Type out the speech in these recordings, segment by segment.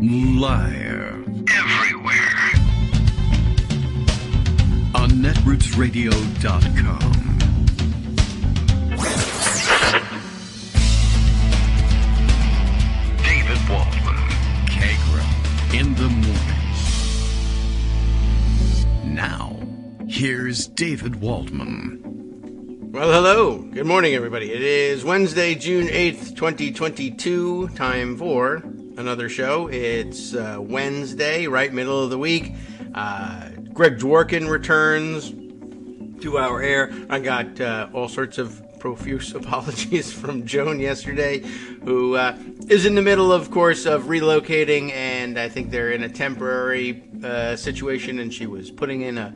Live. Everywhere. On netrootsradio.com. David Waldman. Kagro. In the morning. Now, here's David Waldman. Well, hello. Good morning, everybody. It is Wednesday, June 8th, 2022. Time for another show. It's Wednesday, right middle of the week. Greg Dworkin returns to our air. I got all sorts of profuse apologies from Joan yesterday, who is in the middle, of course, of relocating, and I think they're in a temporary situation, and she was putting in a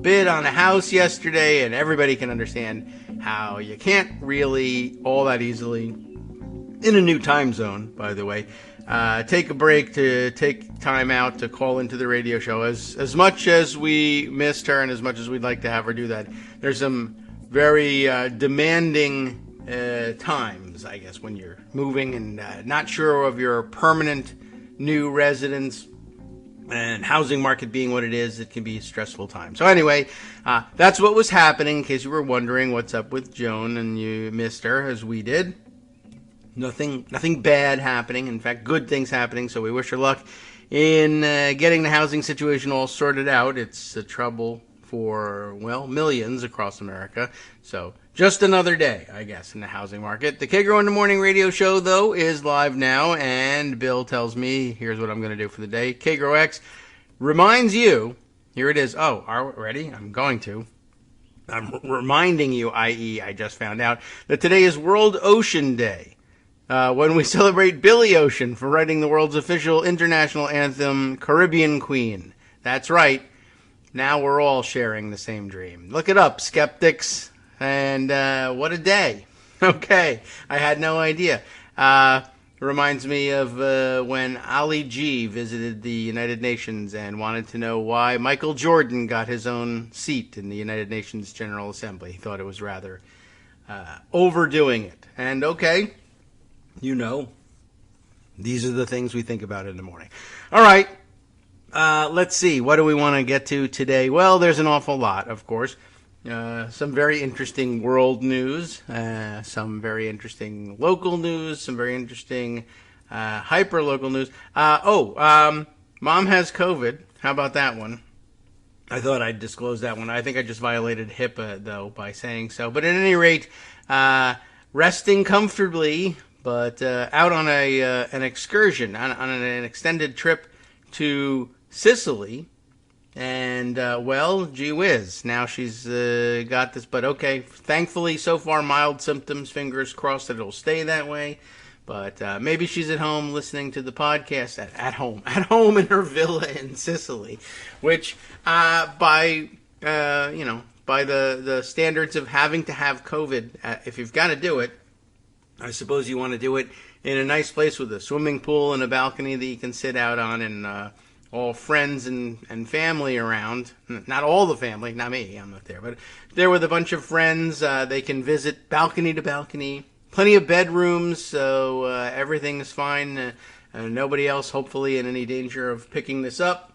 bid on a house yesterday, and everybody can understand how you can't really all that easily, in a new time zone, by the way, take a break to take time out to call into the radio show. As much as we missed her and as much as we'd like to have her do that, there's some very demanding times, I guess, when you're moving and not sure of your permanent new residence, and housing market being what it is, it can be a stressful time. So anyway, that's what was happening, in case you were wondering what's up with Joan and you missed her, as we did. Nothing bad happening. In fact, good things happening, so we wish her luck in getting the housing situation all sorted out. It's a trouble for, well, millions across America. So just another day, I guess, in the housing market. The Kagro in the Morning radio show, though, is live now, and Bill tells me, here's what I'm going to do for the day. Kagro X reminds you, here it is. Oh, are we ready? I'm going to. I'm reminding you, i.e., I just found out, that today is World Ocean Day, when we celebrate Billy Ocean for writing the world's official international anthem, Caribbean Queen. That's right. Now we're all sharing the same dream. Look it up, skeptics. And what a day. Okay, I had no idea. Reminds me of when Ali G visited the United Nations and wanted to know why Michael Jordan got his own seat in the United Nations General Assembly. He thought it was rather overdoing it. And okay, you know, these are the things we think about in the morning. All right. Let's see. What do we want to get to today? Well, there's an awful lot, of course. Some very interesting world news, some very interesting local news, some very interesting hyper-local news. Mom has COVID. How about that one? I thought I'd disclose that one. I think I just violated HIPAA, though, by saying so. But at any rate, resting comfortably, but out on an excursion, on an extended trip to Sicily, and well, gee whiz, now she's got this, but okay, thankfully so far mild symptoms, fingers crossed that it'll stay that way, but maybe she's at home listening to the podcast, at home in her villa in Sicily, which by the standards of having to have COVID, if you've got to do it, I suppose you want to do it in a nice place with a swimming pool and a balcony that you can sit out on, and all friends and family around. Not all the family, not me, I'm not there, but there with a bunch of friends. They can visit balcony to balcony. Plenty of bedrooms, so everything is fine. Nobody else, hopefully, in any danger of picking this up.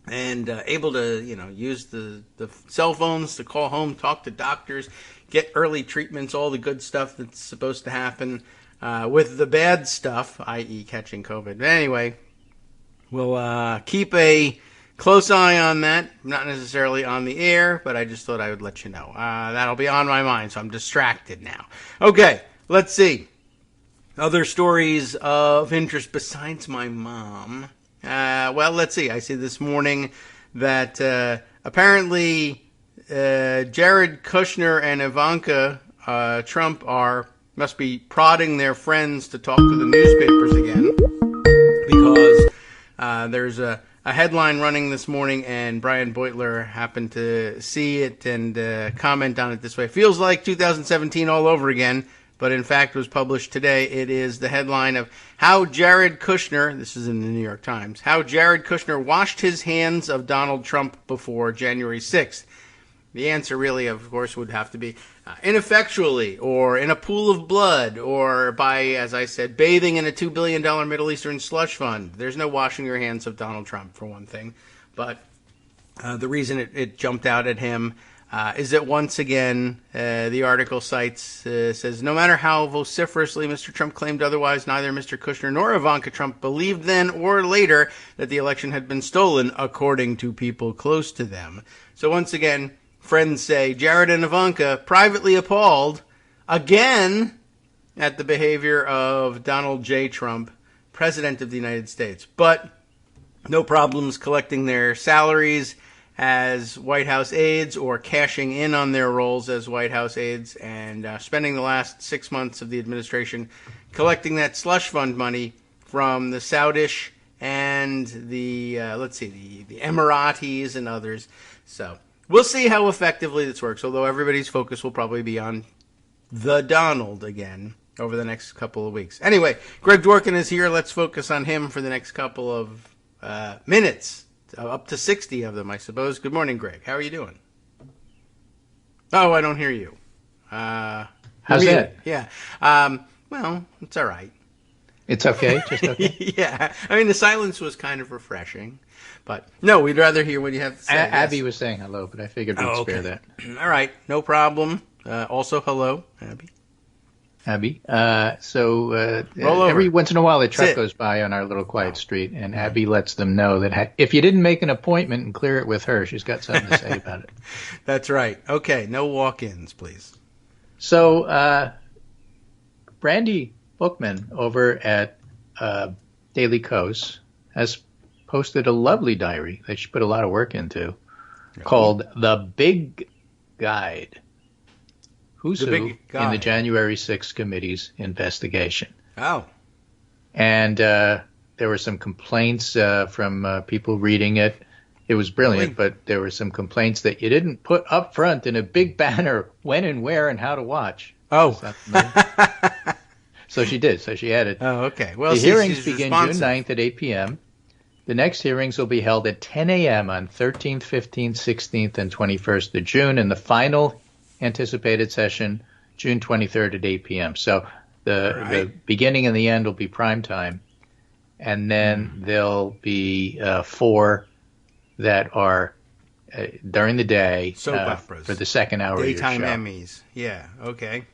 And able to, use the cell phones to call home, talk to doctors, get early treatments, all the good stuff that's supposed to happen with the bad stuff, i.e. catching COVID. But anyway, we'll keep a close eye on that. Not necessarily on the air, but I just thought I would let you know. That'll be on my mind, so I'm distracted now. Okay, let's see. Other stories of interest besides my mom. Well, let's see. I see this morning that apparently Jared Kushner and Ivanka Trump must be prodding their friends to talk to the newspapers again, because there's a headline running this morning, and Brian Beutler happened to see it and comment on it this way. Feels like 2017 all over again, but in fact was published today. It is the headline of how Jared Kushner, this is in the New York Times, how Jared Kushner washed his hands of Donald Trump before January 6th. The answer really, of course, would have to be ineffectually, or in a pool of blood, or by, as I said, bathing in a $2 billion Middle Eastern slush fund. There's no washing your hands of Donald Trump, for one thing. But the reason it jumped out at him is that once again, the article cites, says, no matter how vociferously Mr. Trump claimed otherwise, neither Mr. Kushner nor Ivanka Trump believed then or later that the election had been stolen, according to people close to them. So once again, friends say Jared and Ivanka privately appalled again at the behavior of Donald J. Trump, President of the United States. But no problems collecting their salaries as White House aides or cashing in on their roles as White House aides and spending the last 6 months of the administration collecting that slush fund money from the Saudish and the Emiratis and others. So we'll see how effectively this works, although everybody's focus will probably be on the Donald again over the next couple of weeks. Anyway, Greg Dworkin is here. Let's focus on him for the next couple of minutes. Up to 60 of them, I suppose. Good morning, Greg. How are you doing? Oh, I don't hear you. How's that? Yeah. Well, it's all right. It's okay? Just okay? Yeah. I mean, the silence was kind of refreshing. But, no, we'd rather hear what you have to say. Abby was saying hello, but I figured we'd spare that. All right. No problem. Also, hello, Abby. Every once in a while, a truck goes by on our little quiet street, and Abby lets them know that if you didn't make an appointment and clear it with her, she's got something to say about it. That's right. Okay, no walk-ins, please. So, Brandy Bookman over at Daily Kos has posted a lovely diary that she put a lot of work into called The Big Guide. Who's who in the January 6th committee's investigation. Oh. And there were some complaints from people reading it. It was brilliant, but there were some complaints that you didn't put up front in a big banner when and where and how to watch. Oh. So she did. So she added. Oh, okay. Well, the hearings begin June 9th at 8 p.m. The next hearings will be held at 10 a.m. on 13th, 15th, 16th, and 21st of June, and the final anticipated session June 23rd at 8 p.m. So the beginning and the end will be prime time, and then there'll be 4 that are during the day soap operas for the second hour of your show. Daytime Emmys. Yeah. Okay.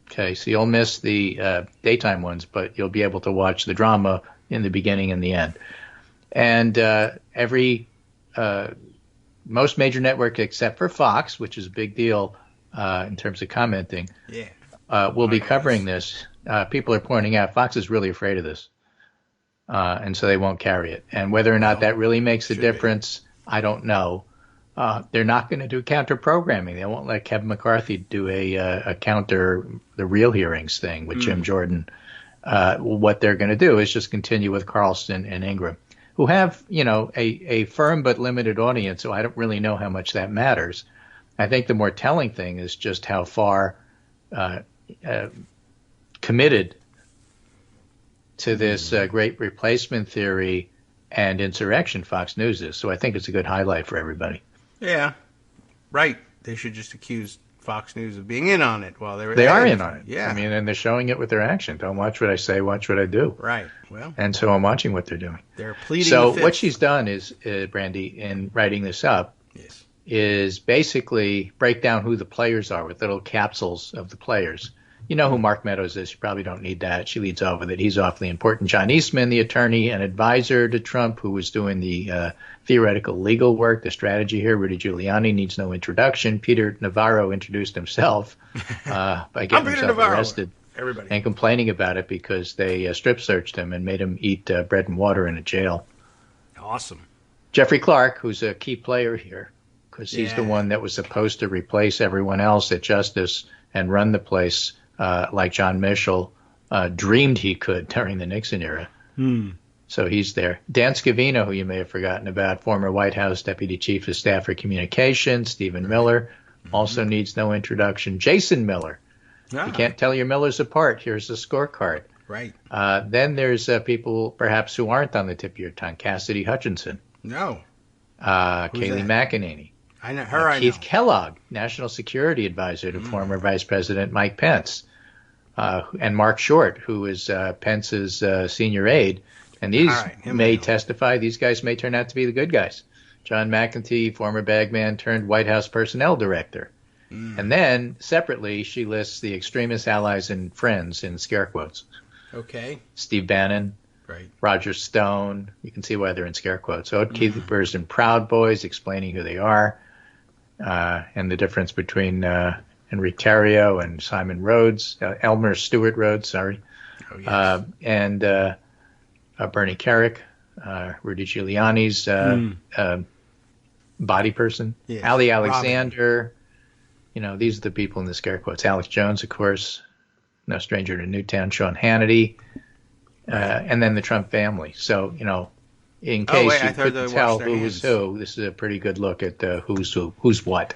Okay. So you'll miss the daytime ones, but you'll be able to watch the drama in the beginning and the end. And most major networks except for Fox, which is a big deal in terms of commenting, will be covering this. People are pointing out Fox is really afraid of this, and so they won't carry it. And whether or not that really makes a difference, I don't know. They're not going to do counter-programming. They won't let Kevin McCarthy do a counter the real hearings thing with Jim Jordan. What they're going to do is just continue with Carlson and Ingram, who have, a firm but limited audience, so I don't really know how much that matters. I think the more telling thing is just how far committed to this great replacement theory and insurrection Fox News is. So I think it's a good highlight for everybody. Yeah, right. They should just accuse Fox News of being in on it while they were. They are in on it. Yeah. I mean, and they're showing it with their action. Don't watch what I say, watch what I do. Right. Well. And so I'm watching what they're doing. They're pleading. So what she's done is, Brandy, in writing this up, is basically break down who the players are with little capsules of the players. You know who Mark Meadows is. You probably don't need that. She leads off with it. He's awfully important. John Eastman, the attorney and advisor to Trump, who was doing the theoretical legal work, the strategy here. Rudy Giuliani needs no introduction. Peter Navarro introduced himself by getting himself arrested and complaining about it because they strip searched him and made him eat bread and water in a jail. Awesome. Jeffrey Clark, who's a key player here, because he's the one that was supposed to replace everyone else at Justice and run the place like John Mitchell dreamed he could during the Nixon era. So he's there. Dan Scavino, who you may have forgotten about, former White House Deputy Chief of Staff for Communications. Stephen Miller also needs no introduction. Jason Miller. You can't tell your Millers apart. Here's the scorecard. Right. Then there's people perhaps who aren't on the tip of your tongue. Cassidy Hutchinson. No. Kayleigh McEnany. I know her. Keith Kellogg, National Security Advisor to former Vice President Mike Pence, and Mark Short, who is Pence's senior aide. And these may testify. These guys may turn out to be the good guys. John McEntee, former bagman turned White House personnel director. And then, separately, she lists the extremist allies and friends in scare quotes. Okay. Steve Bannon, right. Roger Stone. You can see why they're in scare quotes. Oath Keepers and Proud Boys, explaining who they are, and the difference between Enrique Tarrio and Simon Rhodes, Elmer Stewart Rhodes, sorry. Oh, yes. And Bernie Kerik, Rudy Giuliani's body person, yes. Ali Alexander. Robin. You know, these are the people in the scare quotes. Alex Jones, of course, no stranger to Newtown, Sean Hannity, and then the Trump family. So, you know, in case you couldn't tell who was who, this is a pretty good look at who's what.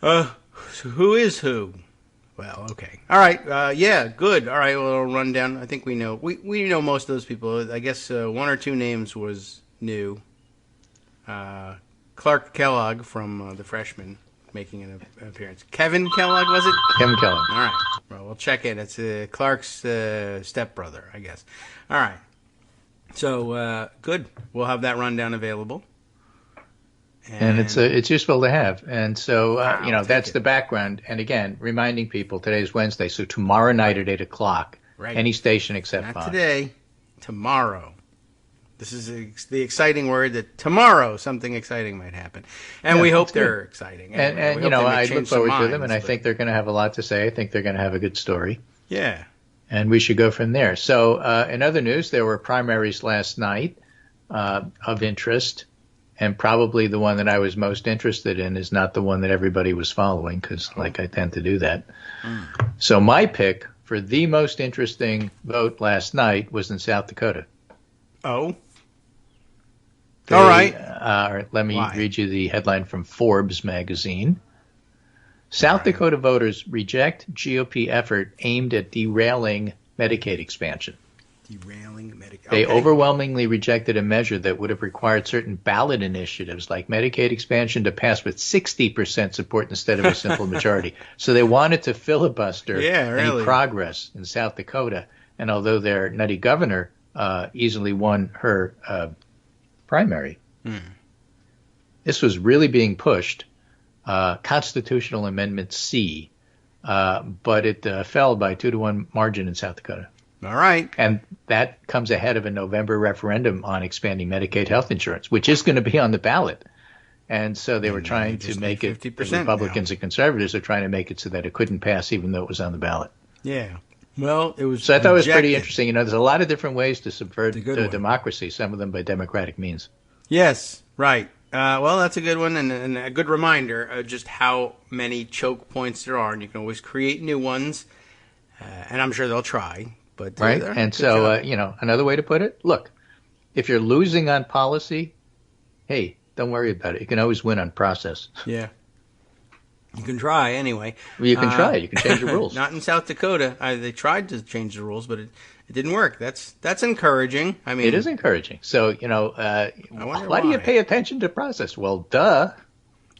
So who is who? Well, okay. All right. Yeah, good. All right, well, we'll run down. I think we know. We know most of those people. I guess one or two names was new. Clark Kellogg from The Freshman, making an appearance. Kevin Kellogg, was it? Kevin Kellogg. All right. Well, we'll check in. It's Clark's stepbrother, I guess. All right. So, good. We'll have that rundown available. And it's useful to have. And so, you know, that's the background. And again, reminding people, today's Wednesday, so tomorrow night at 8 o'clock, any station except Fox. Not today, tomorrow. This is the exciting word that tomorrow something exciting might happen. And we hope they're exciting. And you know, I look forward to them, and I think they're going to have a lot to say. I think they're going to have a good story. Yeah. And we should go from there. So in other news, there were primaries last night of interest, and probably the one that I was most interested in is not the one that everybody was following, because like I tend to do that. So my pick for the most interesting vote last night was in South Dakota. Oh. All right. Let me read you the headline from Forbes magazine. South Dakota voters reject GOP effort aimed at derailing Medicaid expansion. They overwhelmingly rejected a measure that would have required certain ballot initiatives like Medicaid expansion to pass with 60% support instead of a simple majority. So they wanted to filibuster any progress in South Dakota. And although their nutty governor easily won her primary, this was really being pushed. Constitutional Amendment C, but it fell by 2-1 margin in South Dakota. All right. And that comes ahead of a November referendum on expanding Medicaid health insurance, which is going to be on the ballot. And so they were trying to make it, the Republicans and conservatives are trying to make it so that it couldn't pass even though it was on the ballot. Yeah. Well, it was. So I thought it was pretty interesting. You know, there's a lot of different ways to subvert democracy, some of them by democratic means. Yes, right. Well, that's a good one and a good reminder of just how many choke points there are, and you can always create new ones, and I'm sure they'll try. But right, and so, you know, another way to put it, look, if you're losing on policy, hey, don't worry about it. You can always win on process. Yeah. You can try anyway. Well, you can try. You can change the rules. Not in South Dakota. They tried to change the rules, but it didn't work. That's encouraging. I mean, it is encouraging. So, you know, why do you pay attention to process? Well, duh.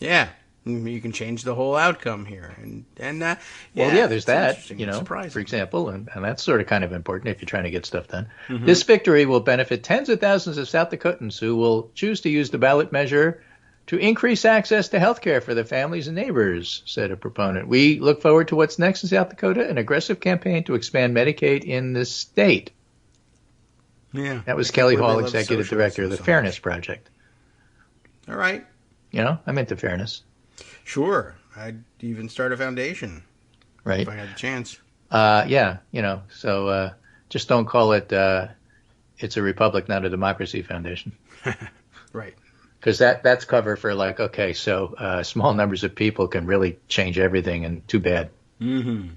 Yeah. You can change the whole outcome here. There's that, you know, for example, and that's sort of kind of important if you're trying to get stuff done. Mm-hmm. This victory will benefit tens of thousands of South Dakotans who will choose to use the ballot measure to increase access to health care for their families and neighbors, said a proponent. We look forward to what's next in South Dakota, an aggressive campaign to expand Medicaid in the state. Yeah. That was Kelly Hall, executive director of the Fairness Project. All right. You know, I'm into fairness. Sure. I'd even start a foundation. Right. If I had the chance. Yeah, you know, so just don't call it it's a republic, not a democracy foundation. Right. Because that's cover for like, okay, so small numbers of people can really change everything, and too bad. Mm-hmm.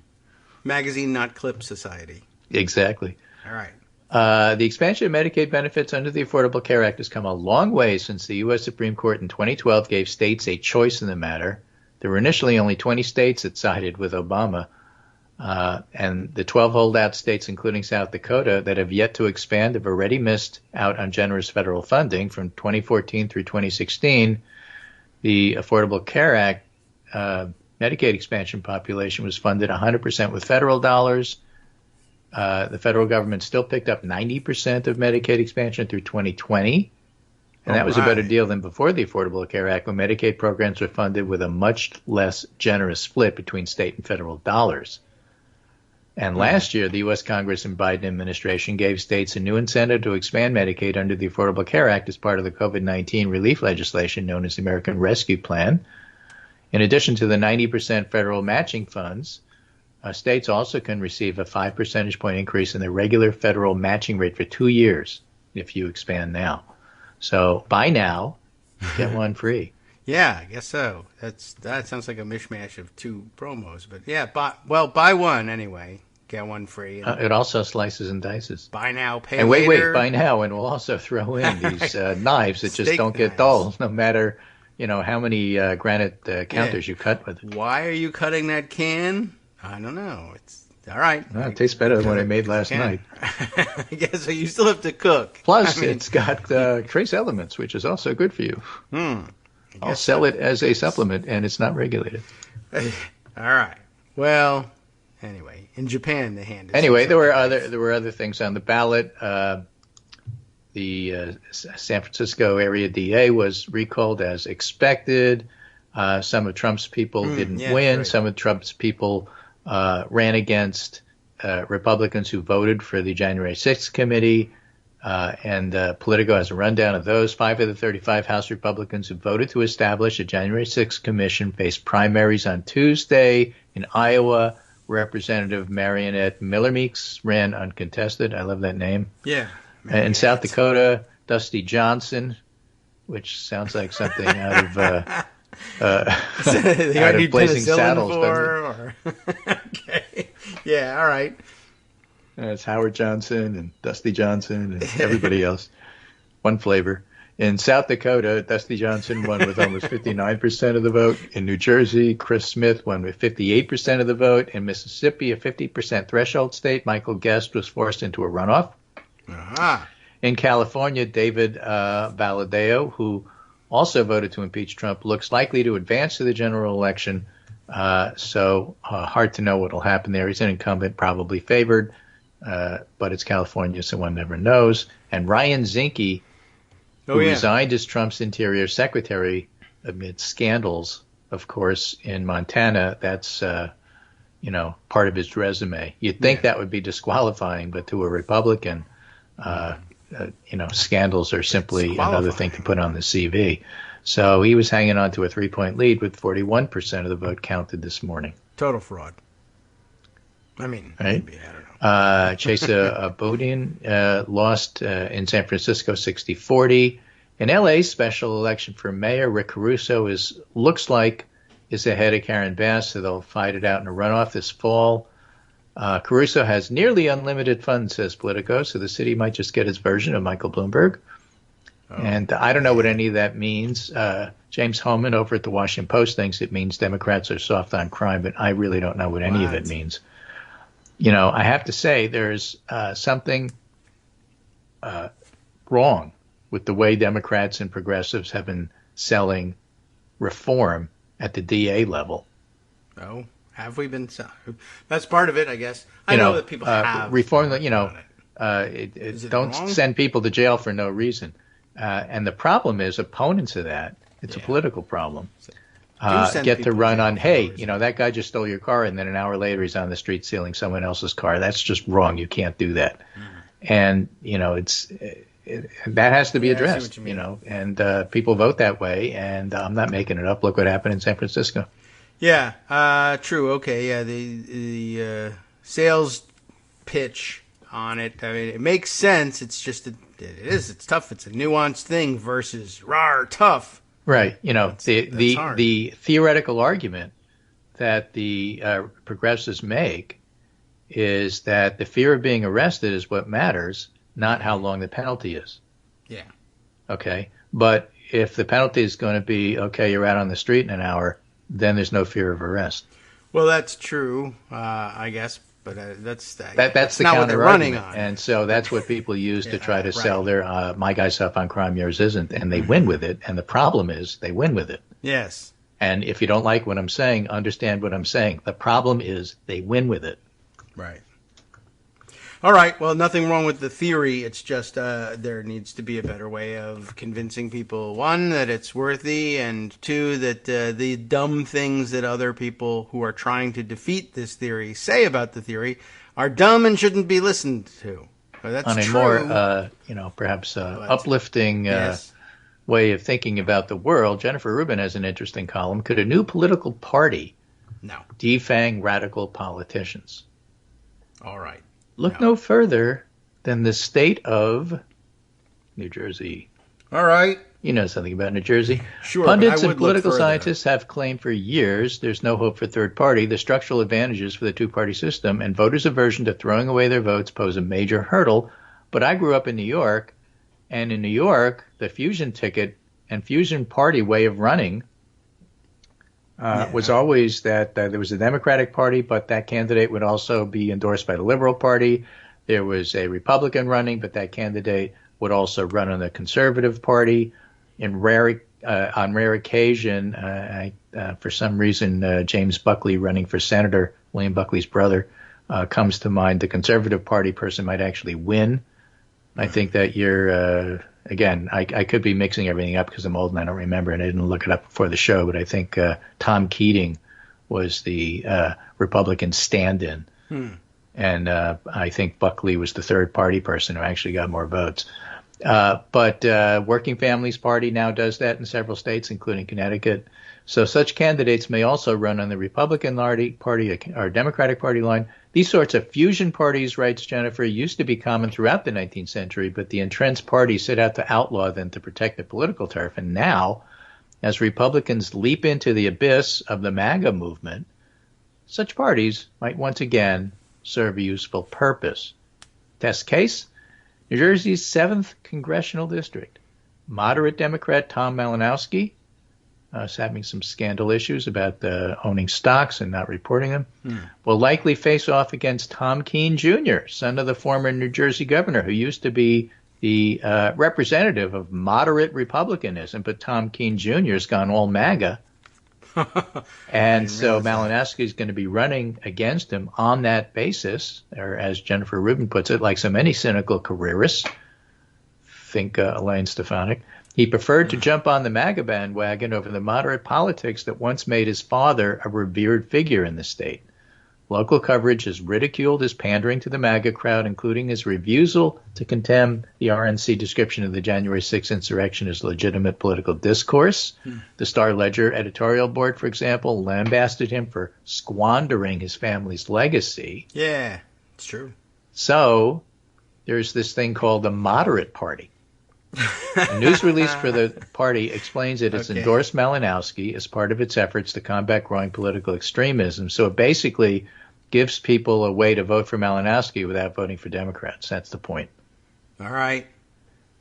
Magazine, not clip society. Exactly. All right. The expansion of Medicaid benefits under the Affordable Care Act has come a long way since the U.S. Supreme Court in 2012 gave states a choice in the matter. There were initially only 20 states that sided with Obama, and the 12 holdout states, including South Dakota, that have yet to expand have already missed out on generous federal funding from 2014 through 2016. the Affordable Care Act Medicaid expansion population was funded 100% with federal dollars. The federal government still picked up 90% of Medicaid expansion through 2020. And that was a better deal than before the Affordable Care Act, when Medicaid programs were funded with a much less generous split between state and federal dollars. And last year, the U.S. Congress and Biden administration gave states a new incentive to expand Medicaid under the Affordable Care Act as part of the COVID-19 relief legislation known as the American Rescue Plan. In addition to the 90% federal matching funds, states also can receive a 5 percentage point increase in the regular federal matching rate for 2 years if you expand now. So buy now, get one free. Yeah, I guess so. That sounds like a mishmash of two promos, but yeah, buy one anyway. Get one free. It also slices and dices. Buy now, pay and later. Wait, buy now, and we'll also throw in these knives that just don't get dull, no matter how many granite counters you cut with it. Why are you cutting that can? I don't know. It's all right. Well, it tastes better than what I made last night. I guess so. You still have to cook. Plus, it's got trace elements, which is also good for you. I'll sell it as a supplement, and it's not regulated. All right. Well, anyway, in Japan, the hand is... Anyway, there were other things on the ballot. The San Francisco area DA was recalled as expected. Some of Trump's people didn't win. Right. Some of Trump's people ran against Republicans who voted for the January 6th committee. And Politico has a rundown of those. 5 of the 35 House Republicans who voted to establish a January 6th commission faced primaries on Tuesday. In Iowa, Representative Marionette Miller-Meeks ran uncontested. I love that name. Yeah. In South Dakota, Dusty Johnson, which sounds like something out of out of Blazing Saddles. Okay. Yeah, all right. It's Howard Johnson and Dusty Johnson and everybody else. One flavor. In South Dakota, Dusty Johnson won with almost 59% of the vote. In New Jersey, Chris Smith won with 58% of the vote. In Mississippi, a 50% threshold state, Michael Guest was forced into a runoff. Uh-huh. In California, David Valadao, who also voted to impeach Trump, looks likely to advance to the general election. So hard to know what will happen there. He's an incumbent, probably favored. But it's California, so one never knows. And Ryan Zinke, who resigned as Trump's interior secretary amid scandals, of course, in Montana, that's, part of his resume. You'd think that would be disqualifying, but to a Republican, scandals are simply another thing to put on the CV. So he was hanging on to a 3-point lead with 41% of the vote counted this morning. Total fraud. I mean, right? Maybe, I don't know. Chesa Boudin lost in San Francisco 60-40. In LA, special election for mayor, Rick Caruso looks like is ahead of Karen Bass, so they'll fight it out in a runoff this fall. Caruso has nearly unlimited funds, says Politico, so the city might just get its version of Michael Bloomberg. Oh. And I don't know what any of that means. James Hohmann over at the Washington Post thinks it means Democrats are soft on crime, but I really don't know what any of it means. I have to say there's something wrong with the way Democrats and progressives have been selling reform at the DA level. Oh, have we been? That's part of it, I guess. I know that people have reform. Don't send people to jail for no reason. And the problem is opponents of that. It's a political problem. Get to run on, hey, that guy just stole your car, and then an hour later he's on the street stealing someone else's car. That's just wrong. You can't do that. And, that has to be addressed, and people vote that way, and I'm not making it up. Look what happened in San Francisco. Yeah, true. Okay, yeah, the sales pitch on it, I mean, it makes sense. It's just, it's tough. It's a nuanced thing versus raw, tough. Right. The theoretical argument that the progressives make is that the fear of being arrested is what matters, not how long the penalty is. Yeah. Okay. But if the penalty is going to be, okay, you're out on the street in an hour, then there's no fear of arrest. Well, that's true, I guess. But that's the not what they're running on. And so that's what people use to try to sell their, my guy's tough on crime, yours isn't. And they win with it. And the problem is they win with it. Yes. And if you don't like what I'm saying, understand what I'm saying. The problem is they win with it. Right. All right. Well, nothing wrong with the theory. It's just there needs to be a better way of convincing people, one, that it's worthy, and two, that the dumb things that other people who are trying to defeat this theory say about the theory are dumb and shouldn't be listened to. Well, that's on a true. more, perhaps uplifting yes. way of thinking about the world, Jennifer Rubin has an interesting column. Could a new political party defang radical politicians? All right. Look no further than the state of New Jersey. All right. You know something about New Jersey. Sure. Pundits and political scientists have claimed for years there's no hope for third party. The structural advantages for the two-party system and voters' aversion to throwing away their votes pose a major hurdle. But I grew up in New York, and in New York, the fusion ticket and fusion party way of running was always that there was a Democratic Party, but that candidate would also be endorsed by the Liberal Party. There was a Republican running, but that candidate would also run on the Conservative Party. On rare occasion, for some reason, James Buckley running for senator, William Buckley's brother, comes to mind. The Conservative Party person might actually win. I think that you're, again, I could be mixing everything up because I'm old and I don't remember, and I didn't look it up before the show, but I think Tom Keating was the Republican stand-in. And I think Buckley was the third party person who actually got more votes. But Working Families Party now does that in several states, including Connecticut. So such candidates may also run on the Republican Party or Democratic Party line. These sorts of fusion parties, writes Jennifer, used to be common throughout the 19th century, but the entrenched parties set out to outlaw them to protect their political turf. And now, as Republicans leap into the abyss of the MAGA movement, such parties might once again serve a useful purpose. Test case? New Jersey's 7th Congressional District. Moderate Democrat Tom Malinowski is having some scandal issues about owning stocks and not reporting them, will likely face off against Tom Keene Jr., son of the former New Jersey governor, who used to be the representative of moderate Republicanism, but Tom Keene Jr. has gone all MAGA. And so Malinowski is going to be running against him on that basis, or as Jennifer Rubin puts it, like so many cynical careerists, think Elaine Stefanik, he preferred to jump on the MAGA bandwagon over the moderate politics that once made his father a revered figure in the state. Local coverage has ridiculed his pandering to the MAGA crowd, including his refusal to condemn the RNC description of the January 6th insurrection as legitimate political discourse. The Star-Ledger editorial board, for example, lambasted him for squandering his family's legacy. Yeah, it's true. So there's this thing called the Moderate Party. A news release for the party explains it has endorsed Malinowski as part of its efforts to combat growing political extremism. So it basically gives people a way to vote for Malinowski without voting for Democrats. That's the point. All right.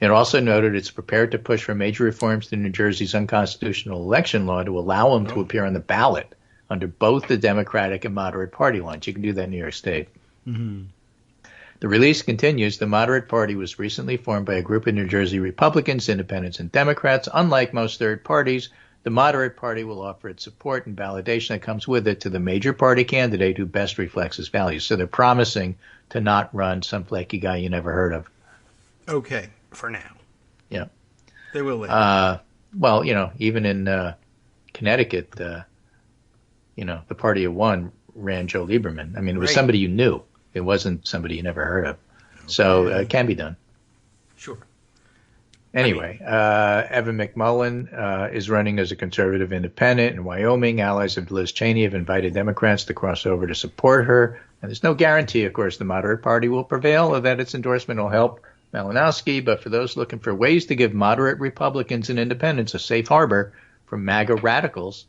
It also noted it's prepared to push for major reforms to New Jersey's unconstitutional election law to allow him to appear on the ballot under both the Democratic and moderate party lines. You can do that in New York State. The release continues, the Moderate Party was recently formed by a group of New Jersey Republicans, Independents, and Democrats. Unlike most third parties, the Moderate Party will offer its support and validation that comes with it to the major party candidate who best reflects his values. So they're promising to not run some flaky guy you never heard of. Okay, for now. Yeah. They will later. Well, even in Connecticut, the party of one ran Joe Lieberman. I mean, it was somebody you knew. It wasn't somebody you never heard of. So it can be done. Sure. Anyway, Evan McMullen is running as a conservative independent in Wyoming. Allies of Liz Cheney have invited Democrats to cross over to support her. And there's no guarantee, of course, the moderate party will prevail or that its endorsement will help Malinowski. But for those looking for ways to give moderate Republicans and independents a safe harbor from MAGA radicals,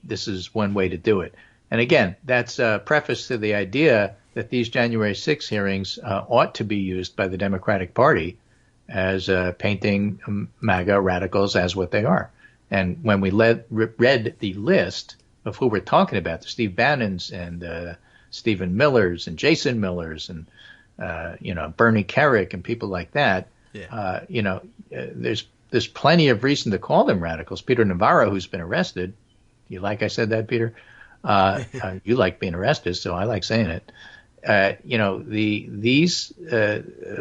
this is one way to do it. And again, that's a preface to the idea that these January 6 hearings ought to be used by the Democratic Party as painting MAGA radicals as what they are. And when we read the list of who we're talking about, the Steve Bannons and Stephen Millers and Jason Millers and Bernie Kerik and people like that, there's there's plenty of reason to call them radicals. Peter Navarro, who's been arrested, you like I said that, Peter? You like being arrested, so I like saying it. These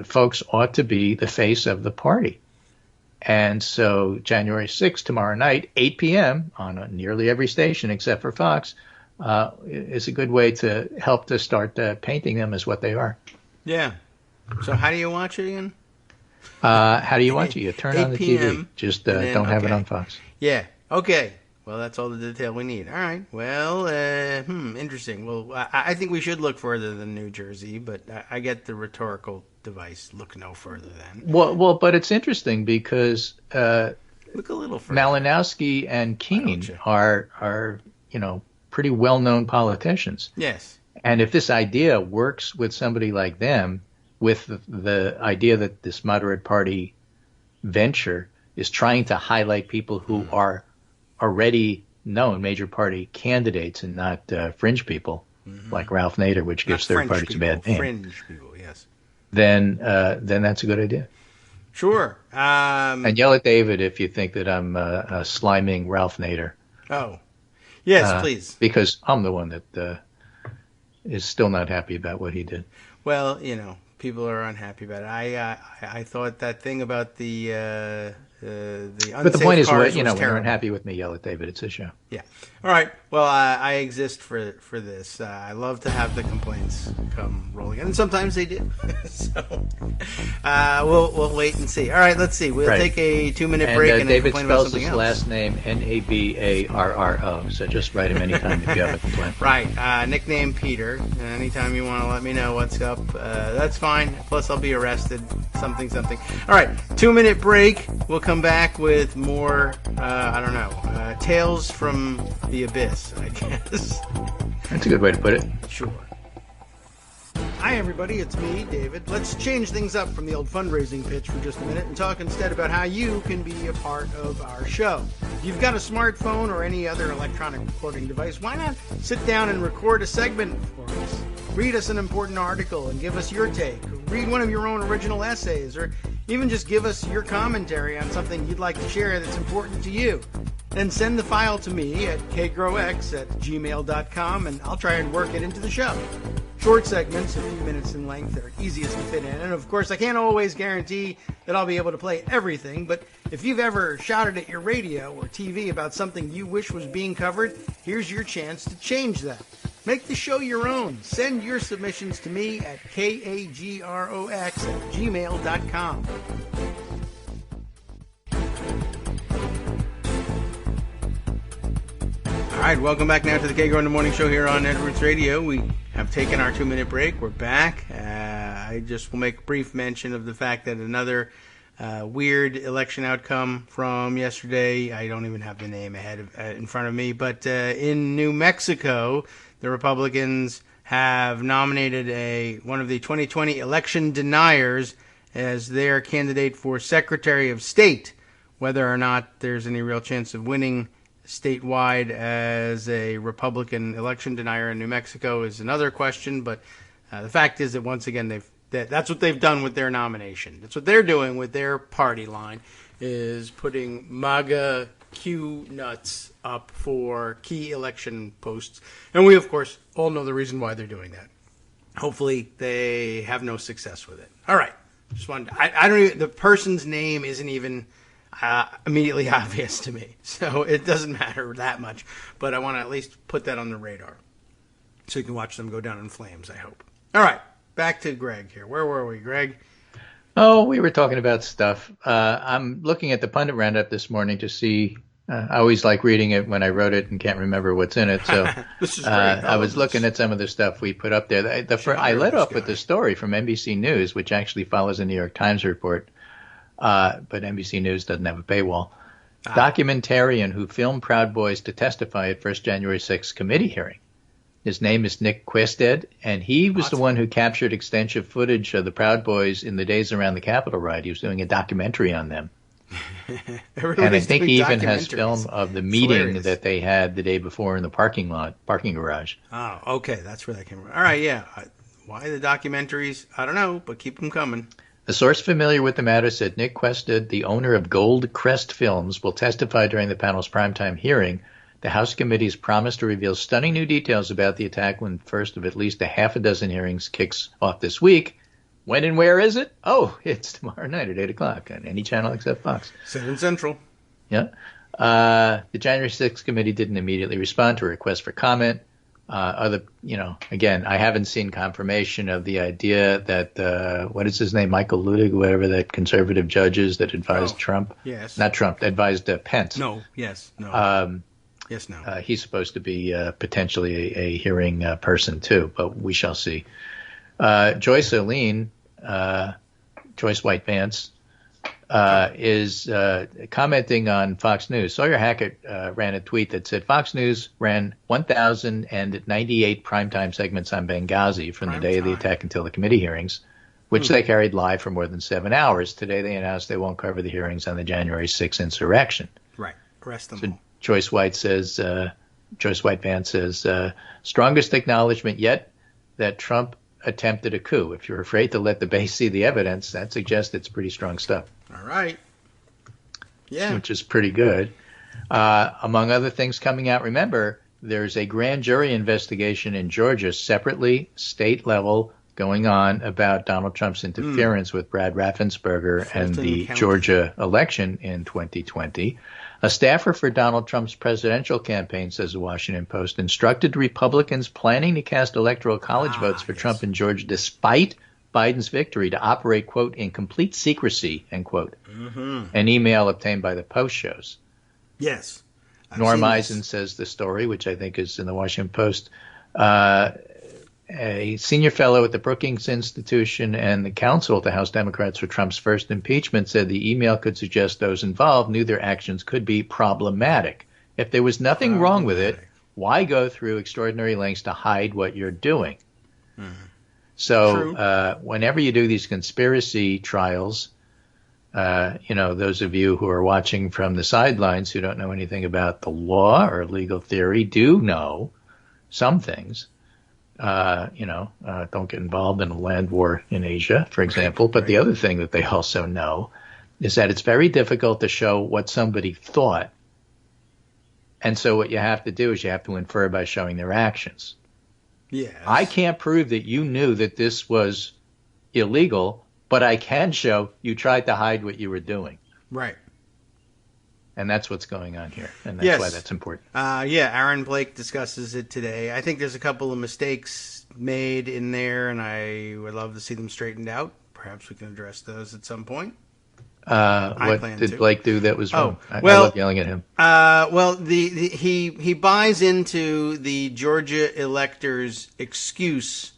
folks ought to be the face of the party. And so January 6th, tomorrow night, 8 p.m. on nearly every station except for Fox, is a good way to help to start painting them as what they are. Yeah. So how do you watch it again? How do you watch it? You turn on the 8 p.m. TV. Just don't have it on Fox. Yeah. Okay. Well, that's all the detail we need. All right. Well, interesting. Well, I think we should look further than New Jersey, but I get the rhetorical device. Look no further than. Well, but it's interesting because look a little further. Malinowski and Keene are pretty well-known politicians. Yes. And if this idea works with somebody like them, with the idea that this moderate party venture is trying to highlight people who are already known major party candidates and not fringe people like Ralph Nader, which gives third parties a bad name. Fringe people, yes. Then that's a good idea. Sure. And yell at David if you think that I'm sliming Ralph Nader. Oh, yes, please. Because I'm the one that is still not happy about what he did. Well, people are unhappy about it. I thought that thing about the unsafe but the point is, when you're unhappy with me, yell at David. It's his show. Yeah. All right. Well, I exist for this. I love to have the complaints come rolling in, and sometimes they do. So we'll wait and see. All right. Let's see. We'll take a 2-minute break and David complain about spells something his else. last name Nabarro. So just write him anytime if you have a complaint. Right. Nickname Peter. Anytime you want to let me know what's up, that's fine. Plus, I'll be arrested. Something. All right. 2-minute break. We'll come back with more. Tales from the abyss, I guess. That's a good way to put it. Sure. Hi, everybody. It's me, David. Let's change things up from the old fundraising pitch for just a minute and talk instead about how you can be a part of our show. If you've got a smartphone or any other electronic recording device, why not sit down and record a segment for us? Read us an important article and give us your take. Read one of your own original essays, or even just give us your commentary on something you'd like to share that's important to you. Then send the file to me at kagrox@gmail.com, and I'll try and work it into the show. Short segments, a few minutes in length, are easiest to fit in. And of course, I can't always guarantee that I'll be able to play everything, but if you've ever shouted at your radio or TV about something you wish was being covered, here's your chance to change that. Make the show your own. Send your submissions to me at kagrox@gmail.com. All right, welcome back now to the Kagro in the Morning Show here on Edwards Radio. We have taken our 2-minute break. We're back. I just will make a brief mention of the fact that another weird election outcome from yesterday. I don't even have the name in front of me, but in New Mexico, the Republicans have nominated one of the 2020 election deniers as their candidate for Secretary of State. Whether or not there's any real chance of winning statewide as a Republican election denier in New Mexico is another question, but the fact is that once again that's what they've done with their nomination. That's what they're doing with their party line, is putting MAGA Q nuts up for key election posts, and we of course all know the reason why they're doing that. Hopefully they have no success with it. All right, just wanted I don't even, the person's name isn't even immediately obvious to me, so it doesn't matter that much, but I want to at least put that on the radar so you can watch them go down in flames, I hope. All right, back to Greg here. Where were we, Greg? Oh, we were talking about stuff. I'm looking at the pundit roundup this morning to see. I always like reading it when I wrote it and can't remember what's in it. So this is great. I was looking at some of the stuff we put up there. I led off with the story from NBC News, which actually follows a New York Times report. But NBC News doesn't have a paywall. Documentarian who filmed Proud Boys to testify at first January 6th committee hearing. His name is Nick Quested, and he was the one who captured extensive footage of the Proud Boys in the days around the Capitol riot. He was doing a documentary on them. And I think he even has film of the meeting that they had the day before in the parking garage. Oh, okay. That's where that came from. All right, yeah. Why the documentaries? I don't know, but keep them coming. A source familiar with the matter said Nick Quested, the owner of Gold Crest Films, will testify during the panel's primetime hearing. The House committee's promised to reveal stunning new details about the attack when the first of at least a half a dozen hearings kicks off this week. When and where is it? Oh, it's tomorrow night at 8 o'clock on any channel except Fox. 7 Central. Yeah. The January 6th committee didn't immediately respond to a request for comment. Again, I haven't seen confirmation of the idea that, what is his name, Michael Ludig, whatever that conservative judge is that advised Trump. Yes. Not Trump, advised Pence. No, yes, no. Yes, no. He's supposed to be potentially a hearing person too, but we shall see. Joyce White Vance, is commenting on Fox News. Sawyer Hackett ran a tweet that said Fox News ran 1,098 primetime segments on Benghazi from the day of the attack until the committee hearings, which they carried live for more than 7 hours. Today they announced they won't cover the hearings on the January 6th insurrection. Right. Arrest them. So Joyce White Vance says, strongest acknowledgement yet that Trump attempted a coup. If you're afraid to let the base see the evidence, that suggests it's pretty strong stuff. All right. Yeah. Which is pretty good. Among other things coming out, remember, there's a grand jury investigation in Georgia, separately, state level, going on about Donald Trump's interference with Brad Raffensperger and the Georgia election in 2020. A staffer for Donald Trump's presidential campaign, says the Washington Post, instructed Republicans planning to cast electoral college votes for Trump in Georgia despite Biden's victory to operate, quote, in complete secrecy, end quote. An email obtained by the Post shows. Yes. Norm Eisen says the story, which I think is in the Washington Post. A senior fellow at the Brookings Institution and the counsel to House Democrats for Trump's first impeachment said the email could suggest those involved knew their actions could be problematic. If there was nothing wrong with it, why go through extraordinary lengths to hide what you're doing? So whenever you do these conspiracy trials, those of you who are watching from the sidelines who don't know anything about the law or legal theory do know some things. Don't get involved in a land war in Asia, for example. But the other thing that they also know is that it's very difficult to show what somebody thought. And so what you have to do is you have to infer by showing their actions. Yes. I can't prove that you knew that this was illegal, but I can show you tried to hide what you were doing. Right. And that's what's going on here, and that's why that's important. Aaron Blake discusses it today. I think there's a couple of mistakes made in there, and I would love to see them straightened out. Perhaps we can address those at some point. What did Blake do that was wrong? I love yelling at him. He buys into the Georgia electors' excuse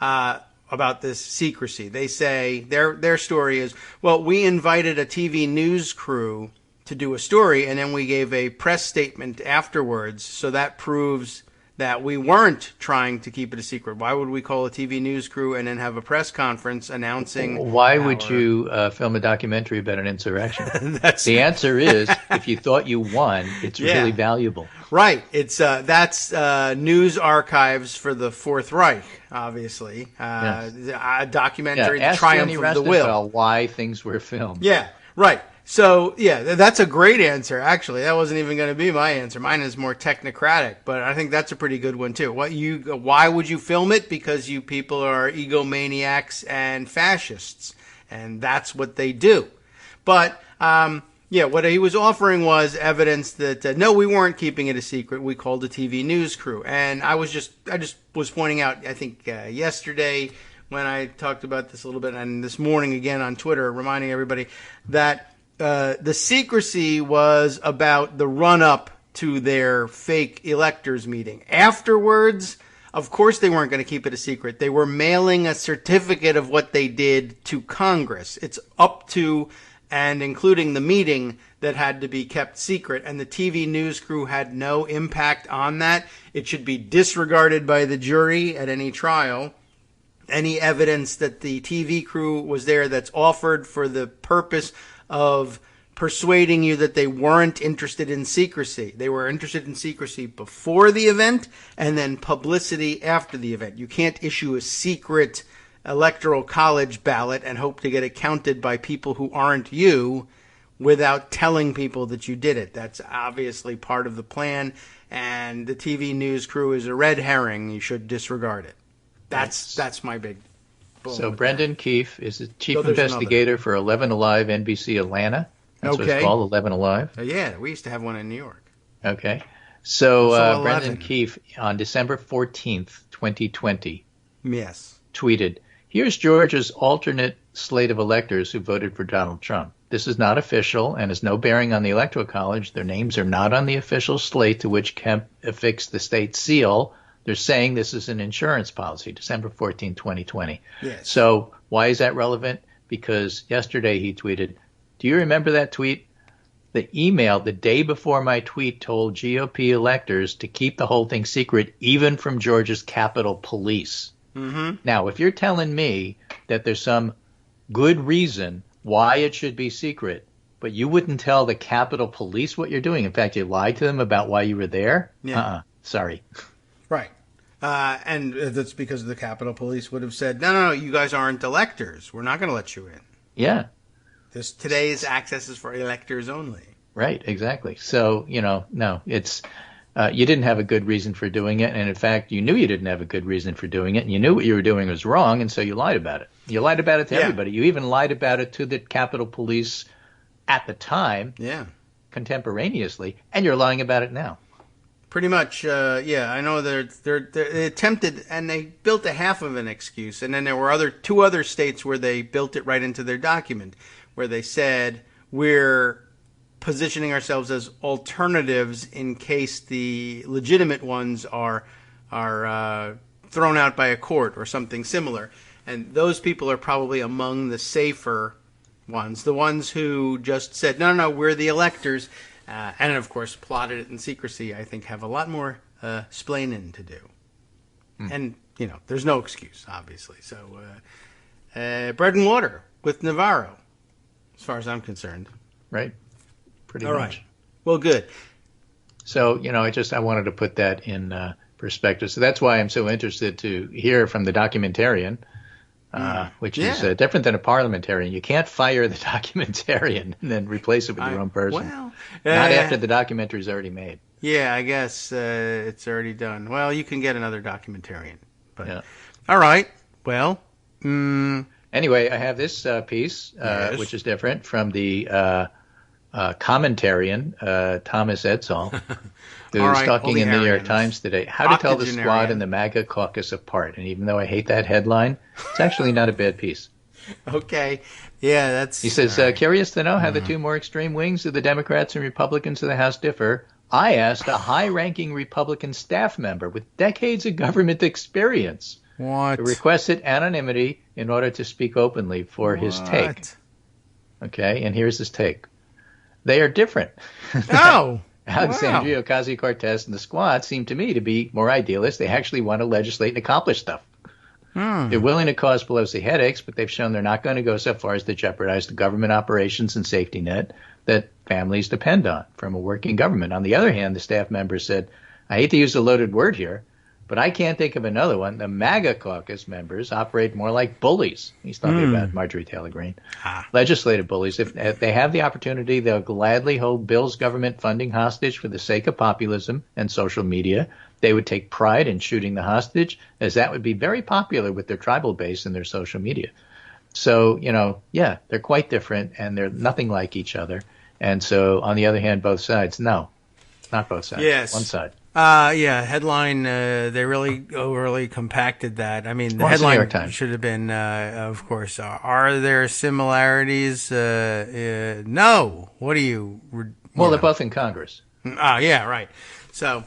about this secrecy. They say their story is, well, we invited a TV news crew to do a story, and then we gave a press statement afterwards, so that proves that we weren't trying to keep it a secret. Why would we call a TV news crew and then have a press conference announcing... Why would you film a documentary about an insurrection? The answer is, if you thought you won, it's really valuable. Right. It's that's news archives for the Fourth Reich, obviously. A documentary, The Triumph of the Will. Why things were filmed. Yeah, right. So, that's a great answer, actually. That wasn't even going to be my answer. Mine is more technocratic, but I think that's a pretty good one, too. Why would you film it? Because you people are egomaniacs and fascists, and that's what they do. But, what he was offering was evidence that, no, we weren't keeping it a secret. We called a TV news crew. And I just was pointing out, I think, yesterday when I talked about this a little bit, and this morning again on Twitter, reminding everybody that the secrecy was about the run-up to their fake electors meeting. Afterwards, of course they weren't going to keep it a secret. They were mailing a certificate of what they did to Congress. It's up to and including the meeting that had to be kept secret, and the TV news crew had no impact on that. It should be disregarded by the jury at any trial. Any evidence that the TV crew was there that's offered for the purpose of persuading you that they weren't interested in secrecy. They were interested in secrecy before the event and then publicity after the event. You can't issue a secret electoral college ballot and hope to get it counted by people who aren't you without telling people that you did it. That's obviously part of the plan, and the TV news crew is a red herring. You should disregard it. That's my big bull. So Brendan Keefe is the chief investigator for 11 Alive NBC Atlanta. That's what it's called, 11 Alive. Yeah, we used to have one in New York. Okay. So Brendan Keefe on December 14th, 2020, tweeted, "Here's Georgia's alternate slate of electors who voted for Donald Trump. This is not official and has no bearing on the Electoral College. Their names are not on the official slate to which Kemp affixed the state seal. They're saying this is an insurance policy," December 14, 2020. Yes. So why is that relevant? Because yesterday he tweeted, do you remember that tweet? The email the day before my tweet told GOP electors to keep the whole thing secret, even from Georgia's Capitol Police. Mm-hmm. Now, if you're telling me that there's some good reason why it should be secret, but you wouldn't tell the Capitol Police what you're doing, in fact, you lied to them about why you were there, sorry. Right. And that's because the Capitol Police would have said, no, you guys aren't electors. We're not going to let you in. Yeah. Today's access is for electors only. Right, exactly. So, no, it's you didn't have a good reason for doing it. And in fact, you knew you didn't have a good reason for doing it. And you knew what you were doing was wrong. And so you lied about it. You lied about it to everybody. You even lied about it to the Capitol Police at the time, contemporaneously. And you're lying about it now. Pretty much, I know they attempted, and they built a half of an excuse. And then there were two other states where they built it right into their document, where they said, we're positioning ourselves as alternatives in case the legitimate ones are thrown out by a court or something similar. And those people are probably among the safer ones, the ones who just said, no, we're the electors, and of course plotted it in secrecy, I think have a lot more splaining to do. And, there's no excuse, obviously. So, bread and water with Navarro, as far as I'm concerned. Right. Pretty All much. Right. Well, good. So, I wanted to put that in perspective. So that's why I'm so interested to hear from the documentarian, which is different than a parliamentarian. You can't fire the documentarian and then replace it with your own person. Well, not after the documentary's already made. Yeah, I guess it's already done. Well, you can get another documentarian. But all right. Well, anyway, I have this piece, which is different from the commentarian, Thomas Edsall, who's talking in the New York Times today, how to tell the squad and the MAGA caucus apart. And even though I hate that headline, it's actually not a bad piece. Okay. Yeah, that's... He says, curious to know how the two more extreme wings of the Democrats and Republicans of the House differ. I asked a high-ranking Republican staff member with decades of government experience to requested anonymity in order to speak openly for his take. Okay, and here's his take. They are different. Oh, Alexandria Ocasio-Cortez and the squad seem to me to be more idealists. They actually want to legislate and accomplish stuff. They're willing to cause Pelosi headaches, but they've shown they're not going to go so far as to jeopardize the government operations and safety net that families depend on from a working government. On the other hand, the staff member said, I hate to use a loaded word here, but I can't think of another one. The MAGA caucus members operate more like bullies. He's talking about Marjorie Taylor Greene. Legislative bullies. If they have the opportunity, they'll gladly hold Bill's government funding hostage for the sake of populism and social media. They would take pride in shooting the hostage, as that would be very popular with their tribal base and their social media. So, they're quite different, and they're nothing like each other. And so, on the other hand, both sides, no, not both sides. Yes. One side. Headline, they really overly compacted that. I mean, the headline should have been, of course, are there similarities? No. What do you... Well, they're both in Congress. Yeah, right. So,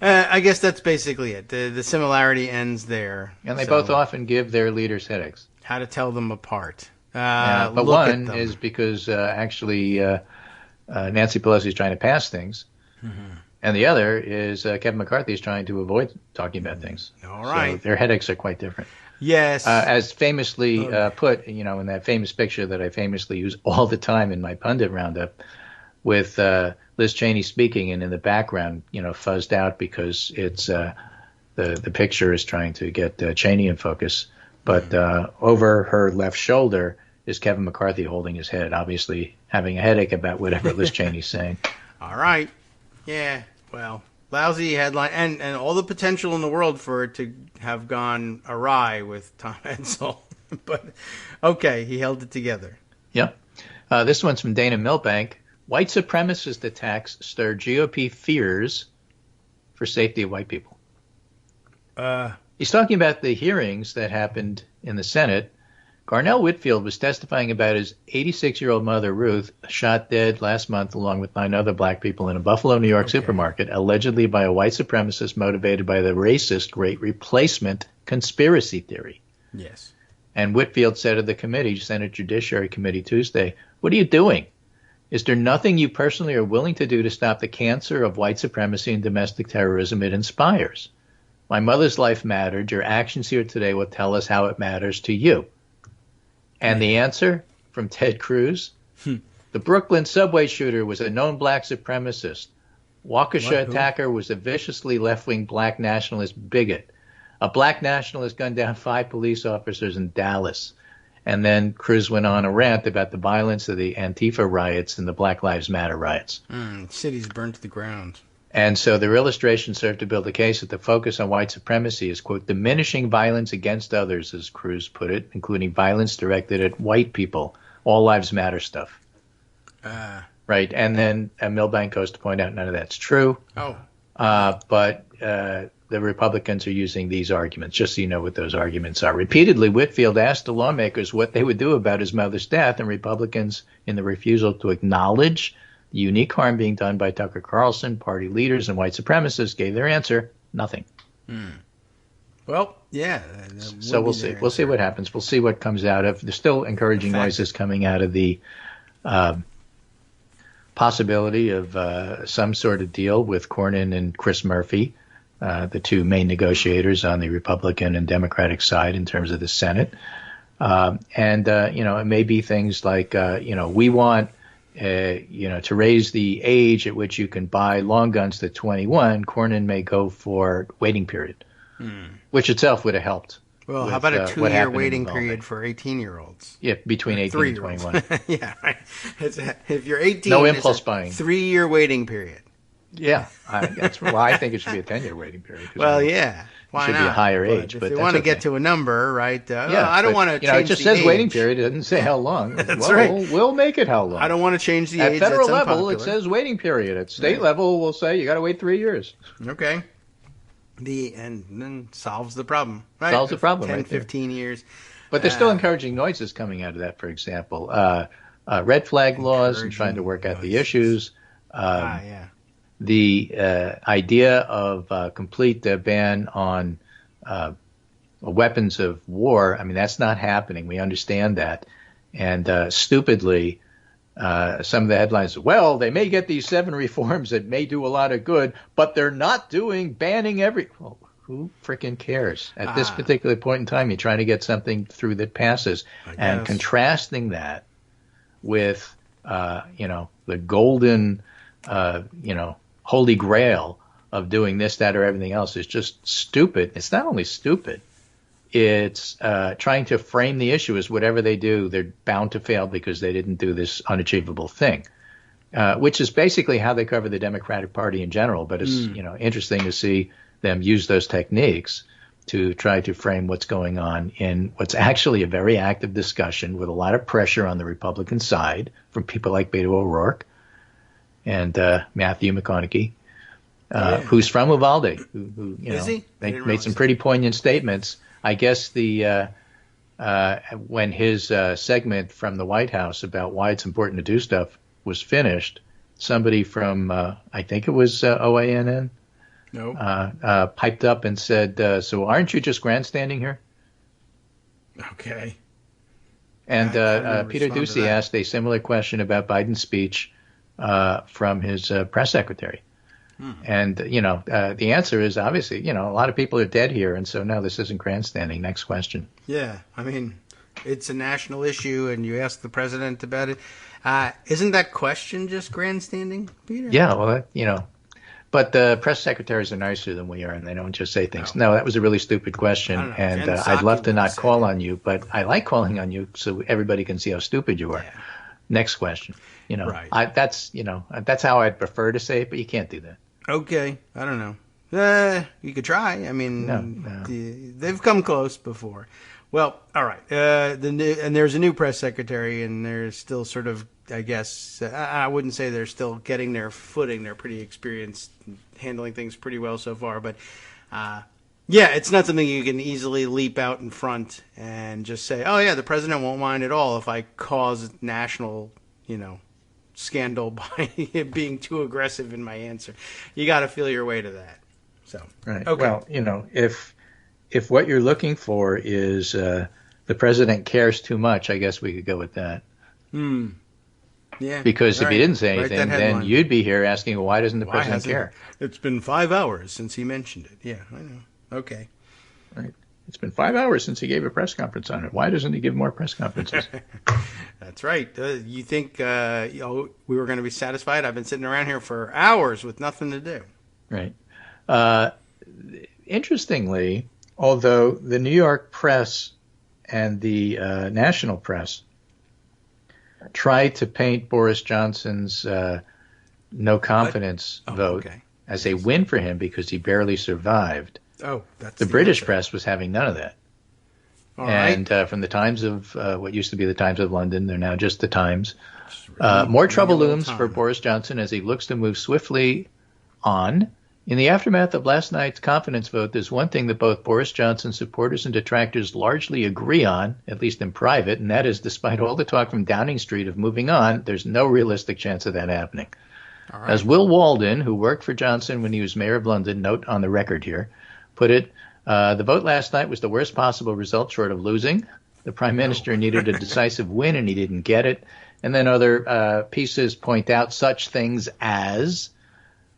I guess that's basically it. The similarity ends there. And they both often give their leaders headaches. How to tell them apart. But one is because actually Nancy Pelosi is trying to pass things. Mm-hmm. And the other is Kevin McCarthy is trying to avoid talking about things. All right. So their headaches are quite different. Yes. As famously put, in that famous picture that I famously use all the time in my pundit roundup with Liz Cheney speaking, and in the background, fuzzed out because it's the picture is trying to get Cheney in focus. But over her left shoulder is Kevin McCarthy holding his head, obviously having a headache about whatever Liz Cheney's saying. All right. Yeah, well, lousy headline, and all the potential in the world for it to have gone awry with Tom Edsall. But, okay, he held it together. Yep. This one's from Dana Milbank. White supremacist attacks stir GOP fears for safety of white people. He's talking about the hearings that happened in the Senate. Garnell Whitfield was testifying about his 86-year-old mother, Ruth, shot dead last month along with 9 other black people in a Buffalo, New York supermarket, allegedly by a white supremacist motivated by the racist Great Replacement conspiracy theory. Yes. And Whitfield said to the committee, Senate Judiciary Committee Tuesday, "What are you doing? Is there nothing you personally are willing to do to stop the cancer of white supremacy and domestic terrorism it inspires? My mother's life mattered. Your actions here today will tell us how it matters to you." And the answer from Ted Cruz, the Brooklyn subway shooter was a known black supremacist. Waukesha attacker was a viciously left-wing black nationalist bigot. A black nationalist gunned down 5 police officers in Dallas. And then Cruz went on a rant about the violence of the Antifa riots and the Black Lives Matter riots. Cities burned to the ground. And so their illustration served to build a case that the focus on white supremacy is, quote, diminishing violence against others, as Cruz put it, including violence directed at white people, all lives matter stuff. Right. And then Milbank goes to point out none of that's true. But the Republicans are using these arguments, just so you know what those arguments are. Repeatedly, Whitfield asked the lawmakers what they would do about his mother's death, and Republicans, in the refusal to acknowledge the unique harm being done by Tucker Carlson, party leaders, and white supremacists, gave their answer, nothing. Well, yeah. So we'll see. We'll see what happens. We'll see what comes out of. There's still encouraging noises coming out of the possibility of some sort of deal with Cornyn and Chris Murphy, the 2 main negotiators on the Republican and Democratic side in terms of the Senate. It may be things like, we want to raise the age at which you can buy long guns to 21. Cornyn may go for waiting period, which itself would have helped. Well, how about a 2-year waiting period for 18-year-olds? Yeah, between 18 and 21. Yeah, right. If you're 18, no impulse buying. 3-year waiting period. Yeah, I think it should be a 10-year waiting period. Well, yeah. Why it should not? Be a higher age. If but they want to get to a number, right? I don't want to change the age. It just says waiting period. It doesn't say how long. That's right. We'll make it how long. I don't want to change the age. At federal level, it says waiting period. At state level, we'll say you got to wait 3 years. Okay. And then solves the problem. Right? Solves the problem. 10, 15 years. But there's still encouraging noises coming out of that, for example. Red flag laws and trying to work out the issues. The idea of complete ban on weapons of war, I mean, that's not happening. We understand that. And stupidly, some of the headlines, well, they may get these 7 reforms that may do a lot of good, but they're not banning every... Well, who freaking cares? At this particular point in time, you're trying to get something through that passes. And contrasting that with, the golden, holy grail of doing this, that, or everything else is just stupid. It's not only stupid, it's trying to frame the issue as whatever they do, they're bound to fail because they didn't do this unachievable thing, which is basically how they cover the Democratic Party in general. But it's interesting to see them use those techniques to try to frame what's going on in what's actually a very active discussion with a lot of pressure on the Republican side from people like Beto O'Rourke and Matthew McConaughey, who's from Uvalde, who is he? made some pretty poignant statements. I guess when his segment from the White House about why it's important to do stuff was finished, somebody from I think it was OANN piped up and said, "So aren't you just grandstanding here?" Okay. And Peter Doocy asked a similar question about Biden's speech from his press secretary. And, the answer is obviously, a lot of people are dead here. And so, no, this isn't grandstanding. Next question. Yeah. I mean, it's a national issue and you ask the president about it. Isn't that question just grandstanding, Peter? Yeah. Well, But the press secretaries are nicer than we are, and they don't just say things. No, that was a really stupid question, and I'd love to not call on you, but I like calling on you so everybody can see how stupid you are. Yeah. Next question. Right. That's how I'd prefer to say it, but you can't do that. Okay, I don't know. You could try. I mean, they've come close before. Well, all right. There's a new press secretary, and they're still sort of, I guess, I wouldn't say they're still getting their footing. They're pretty experienced, handling things pretty well so far. But, it's not something you can easily leap out in front and just say, oh, yeah, the president won't mind at all if I cause national, scandal by being too aggressive in my answer. You got to feel your way to that. So, right. Okay. Well, if what you're looking for is the president cares too much, I guess we could go with that. Yeah. Because if he didn't say anything, then you'd be here asking, well, why doesn't the president care? It's been 5 hours since he mentioned it. Yeah, I know. Okay. Right. It's been 5 hours since he gave a press conference on it. Why doesn't he give more press conferences? That's right. You think we were going to be satisfied? I've been sitting around here for hours with nothing to do. Right. Interestingly, although the New York press and the national press tried to paint Boris Johnson's no confidence vote as a win for him because he barely survived, the British press was having none of that. And from the Times of what used to be the Times of London, they're now just the Times. More trouble looms for Boris Johnson as he looks to move swiftly on. In the aftermath of last night's confidence vote, there's one thing that both Boris Johnson supporters and detractors largely agree on, at least in private, and that is despite all the talk from Downing Street of moving on, there's no realistic chance of that happening. Right. As Will Walden, who worked for Johnson when he was mayor of London, note on the record here, put it, the vote last night was the worst possible result short of losing. The prime minister needed a decisive win, and he didn't get it. And then other pieces point out such things as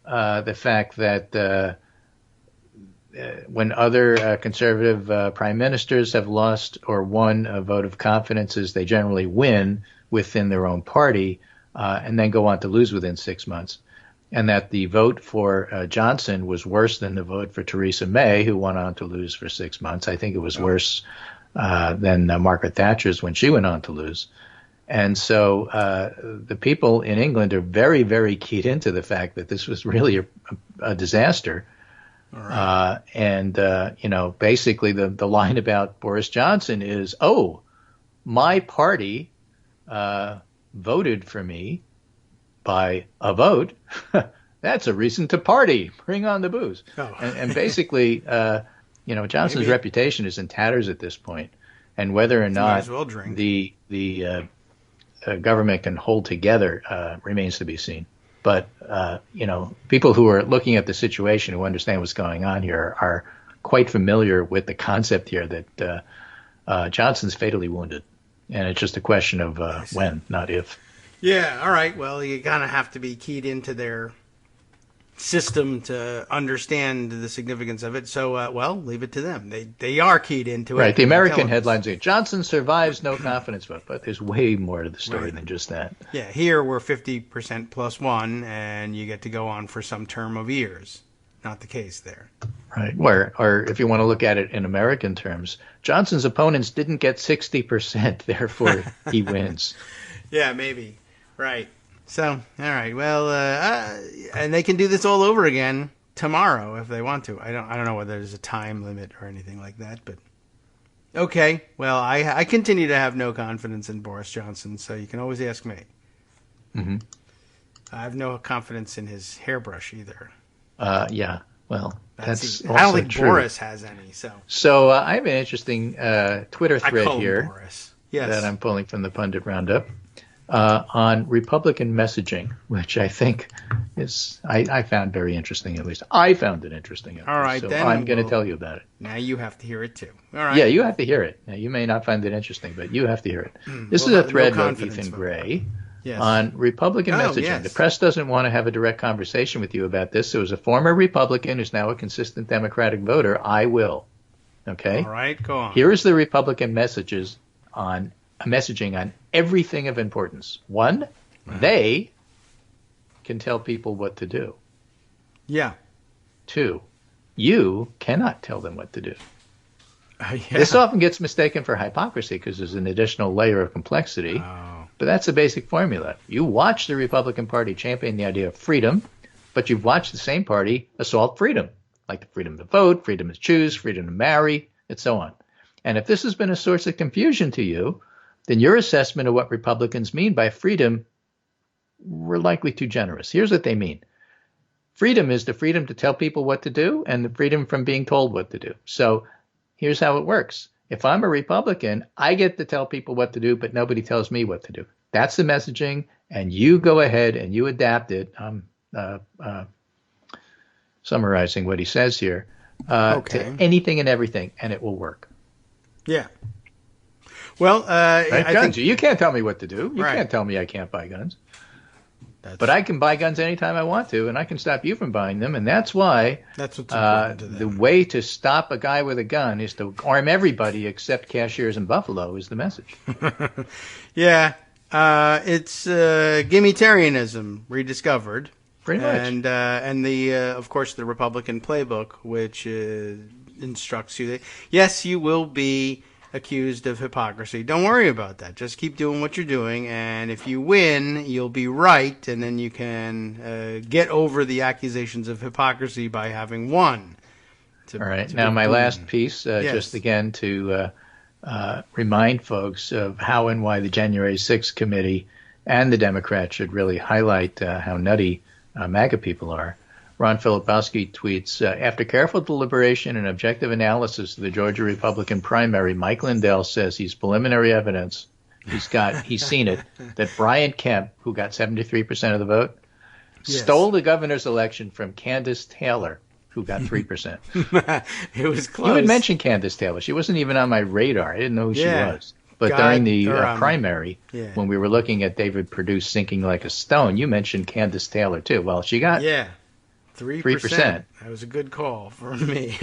the fact that when other conservative prime ministers have lost or won a vote of confidence, they generally win within their own party and then go on to lose within 6 months. And that the vote for Johnson was worse than the vote for Theresa May, who went on to lose for 6 months. I think it was worse than Margaret Thatcher's when she went on to lose. And so the people in England are very, very keyed into the fact that this was really a disaster. Right. Basically the line about Boris Johnson is, my party voted for me by a vote. That's a reason to party. Bring on the booze. And basically, Johnson's reputation is in tatters at this point. And whether or not the government can hold together remains to be seen. But, people who are looking at the situation, who understand what's going on here, are quite familiar with the concept here that Johnson's fatally wounded. And it's just a question of when, not if. Yeah, all right. Well, you kind of have to be keyed into their system to understand the significance of it. So, leave it to them. They are keyed into it. Right. The American headlines say, Johnson survives no confidence vote. But there's way more to the story than just that. Yeah, here we're 50% plus one, and you get to go on for some term of years. Not the case there. Right. Or if you want to look at it in American terms, Johnson's opponents didn't get 60%, therefore he wins. Yeah, maybe. Right. So, all right. Well, and they can do this all over again tomorrow if they want to. I don't know whether there's a time limit or anything like that, but okay. Well, I continue to have no confidence in Boris Johnson, so you can always ask me. Mm-hmm. I have no confidence in his hairbrush either. Yeah. Well, that's also I don't think true. Boris has any. So I have an interesting Twitter thread here Boris. Yes. That I'm pulling from the Pundit Roundup. On Republican messaging, which I think is, I found very interesting, at least. I found it interesting. All right, so then. I'm going to tell you about it. Now you have to hear it, too. All right. Yeah, you have to hear it. Now, you may not find it interesting, but you have to hear it. This is a thread by Ethan Gray on Republican messaging. Yes. The press doesn't want to have a direct conversation with you about this. So as a former Republican who's now a consistent Democratic voter, I will. Okay? All right, go on. Here is the Republican messaging on everything of importance. One, they can tell people what to do. Yeah. 2, you cannot tell them what to do. Yeah. This often gets mistaken for hypocrisy because there's an additional layer of complexity. Oh. But that's a basic formula. You watch the Republican Party champion the idea of freedom, but you've watched the same party assault freedom, like the freedom to vote, freedom to choose, freedom to marry, and so on. And if this has been a source of confusion to you, then your assessment of what Republicans mean by freedom were likely too generous. Here's what they mean. Freedom is the freedom to tell people what to do and the freedom from being told what to do. So here's how it works. If I'm a Republican, I get to tell people what to do, but nobody tells me what to do. That's the messaging, and you go ahead and you adapt it. I'm summarizing what he says here to anything and everything, and it will work. Yeah. Well, right? I think you can't tell me what to do. You right. can't tell me I can't buy guns. But I can buy guns anytime I want to, and I can stop you from buying them. And that's why that's what's important to them. The way to stop a guy with a gun is to arm everybody except cashiers in Buffalo is the message. Yeah. It's gimmitarianism rediscovered. Pretty much. And of course, the Republican playbook, which instructs you that, yes, you will be accused of hypocrisy. Don't worry about that. Just keep doing what you're doing, and if you win, you'll be right, and then you can get over the accusations of hypocrisy by having won. All right. Now, my last piece, yes. just again to remind folks of how and why the January 6th committee and the Democrats should really highlight how nutty MAGA people are. Ron Filipowski tweets, after careful deliberation and objective analysis of the Georgia Republican primary, Mike Lindell says he's preliminary evidence, he's seen it, that Brian Kemp, who got 73% of the vote, yes. stole the governor's election from Candace Taylor, who got 3%. It was close. You had mentioned Candace Taylor. She wasn't even on my radar. I didn't know who she was. But during the primary, when we were looking at David Perdue sinking like a stone, you mentioned Candace Taylor, too. Well, she got 3%. That was a good call for me.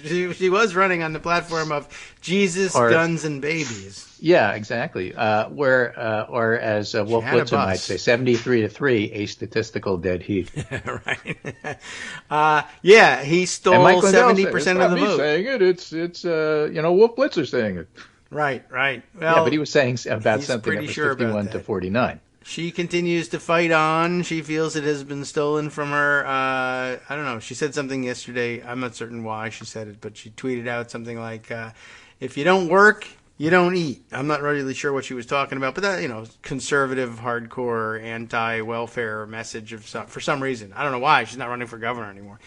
she was running on the platform of Jesus, guns, and babies. Yeah, exactly. Or as Wolf Blitzer might say, 73-3, a statistical dead heat. Right. He stole 70% of the vote. Saying it. It's Wolf Blitzer saying it. Right. Well, yeah, but he was saying about something that was sure 51 to 49. She continues to fight on. She feels it has been stolen from her. I don't know. She said something yesterday. I'm not certain why she said it, but she tweeted out something like, if you don't work, you don't eat. I'm not really sure what she was talking about, but that, conservative, hardcore, anti-welfare message for some reason. I don't know why. She's not running for governor anymore.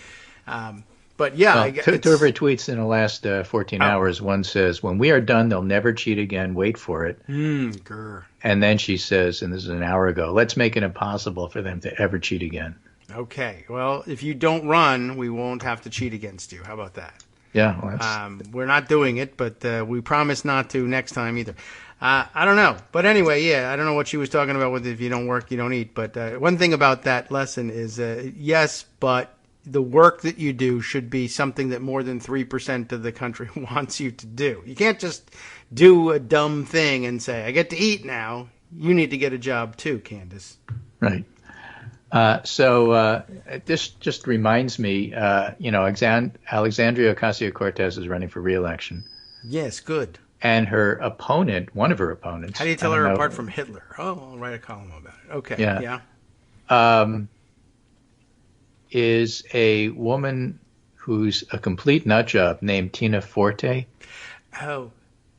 But yeah, two of her tweets in the last 14 hours. One says, when we are done, they'll never cheat again. Wait for it. Grr. And then she says, and this is an hour ago, let's make it impossible for them to ever cheat again. Okay. Well, if you don't run, we won't have to cheat against you. How about that? Yeah. Well, we're not doing it, but we promise not to next time either. I don't know. But anyway, I don't know what she was talking about with if you don't work, you don't eat. But one thing about that lesson is, yes, but the work that you do should be something that more than 3% of the country wants you to do. You can't just do a dumb thing and say, I get to eat now. You need to get a job too, Candace. Right. So this just reminds me, Alexandria Ocasio-Cortez is running for re-election. Yes, good. And her opponent, one of her opponents. How do you tell her apart from Hitler? Oh, I'll write a column about it. Okay. Yeah. Is a woman who's a complete nut job named Tina Forte. Okay.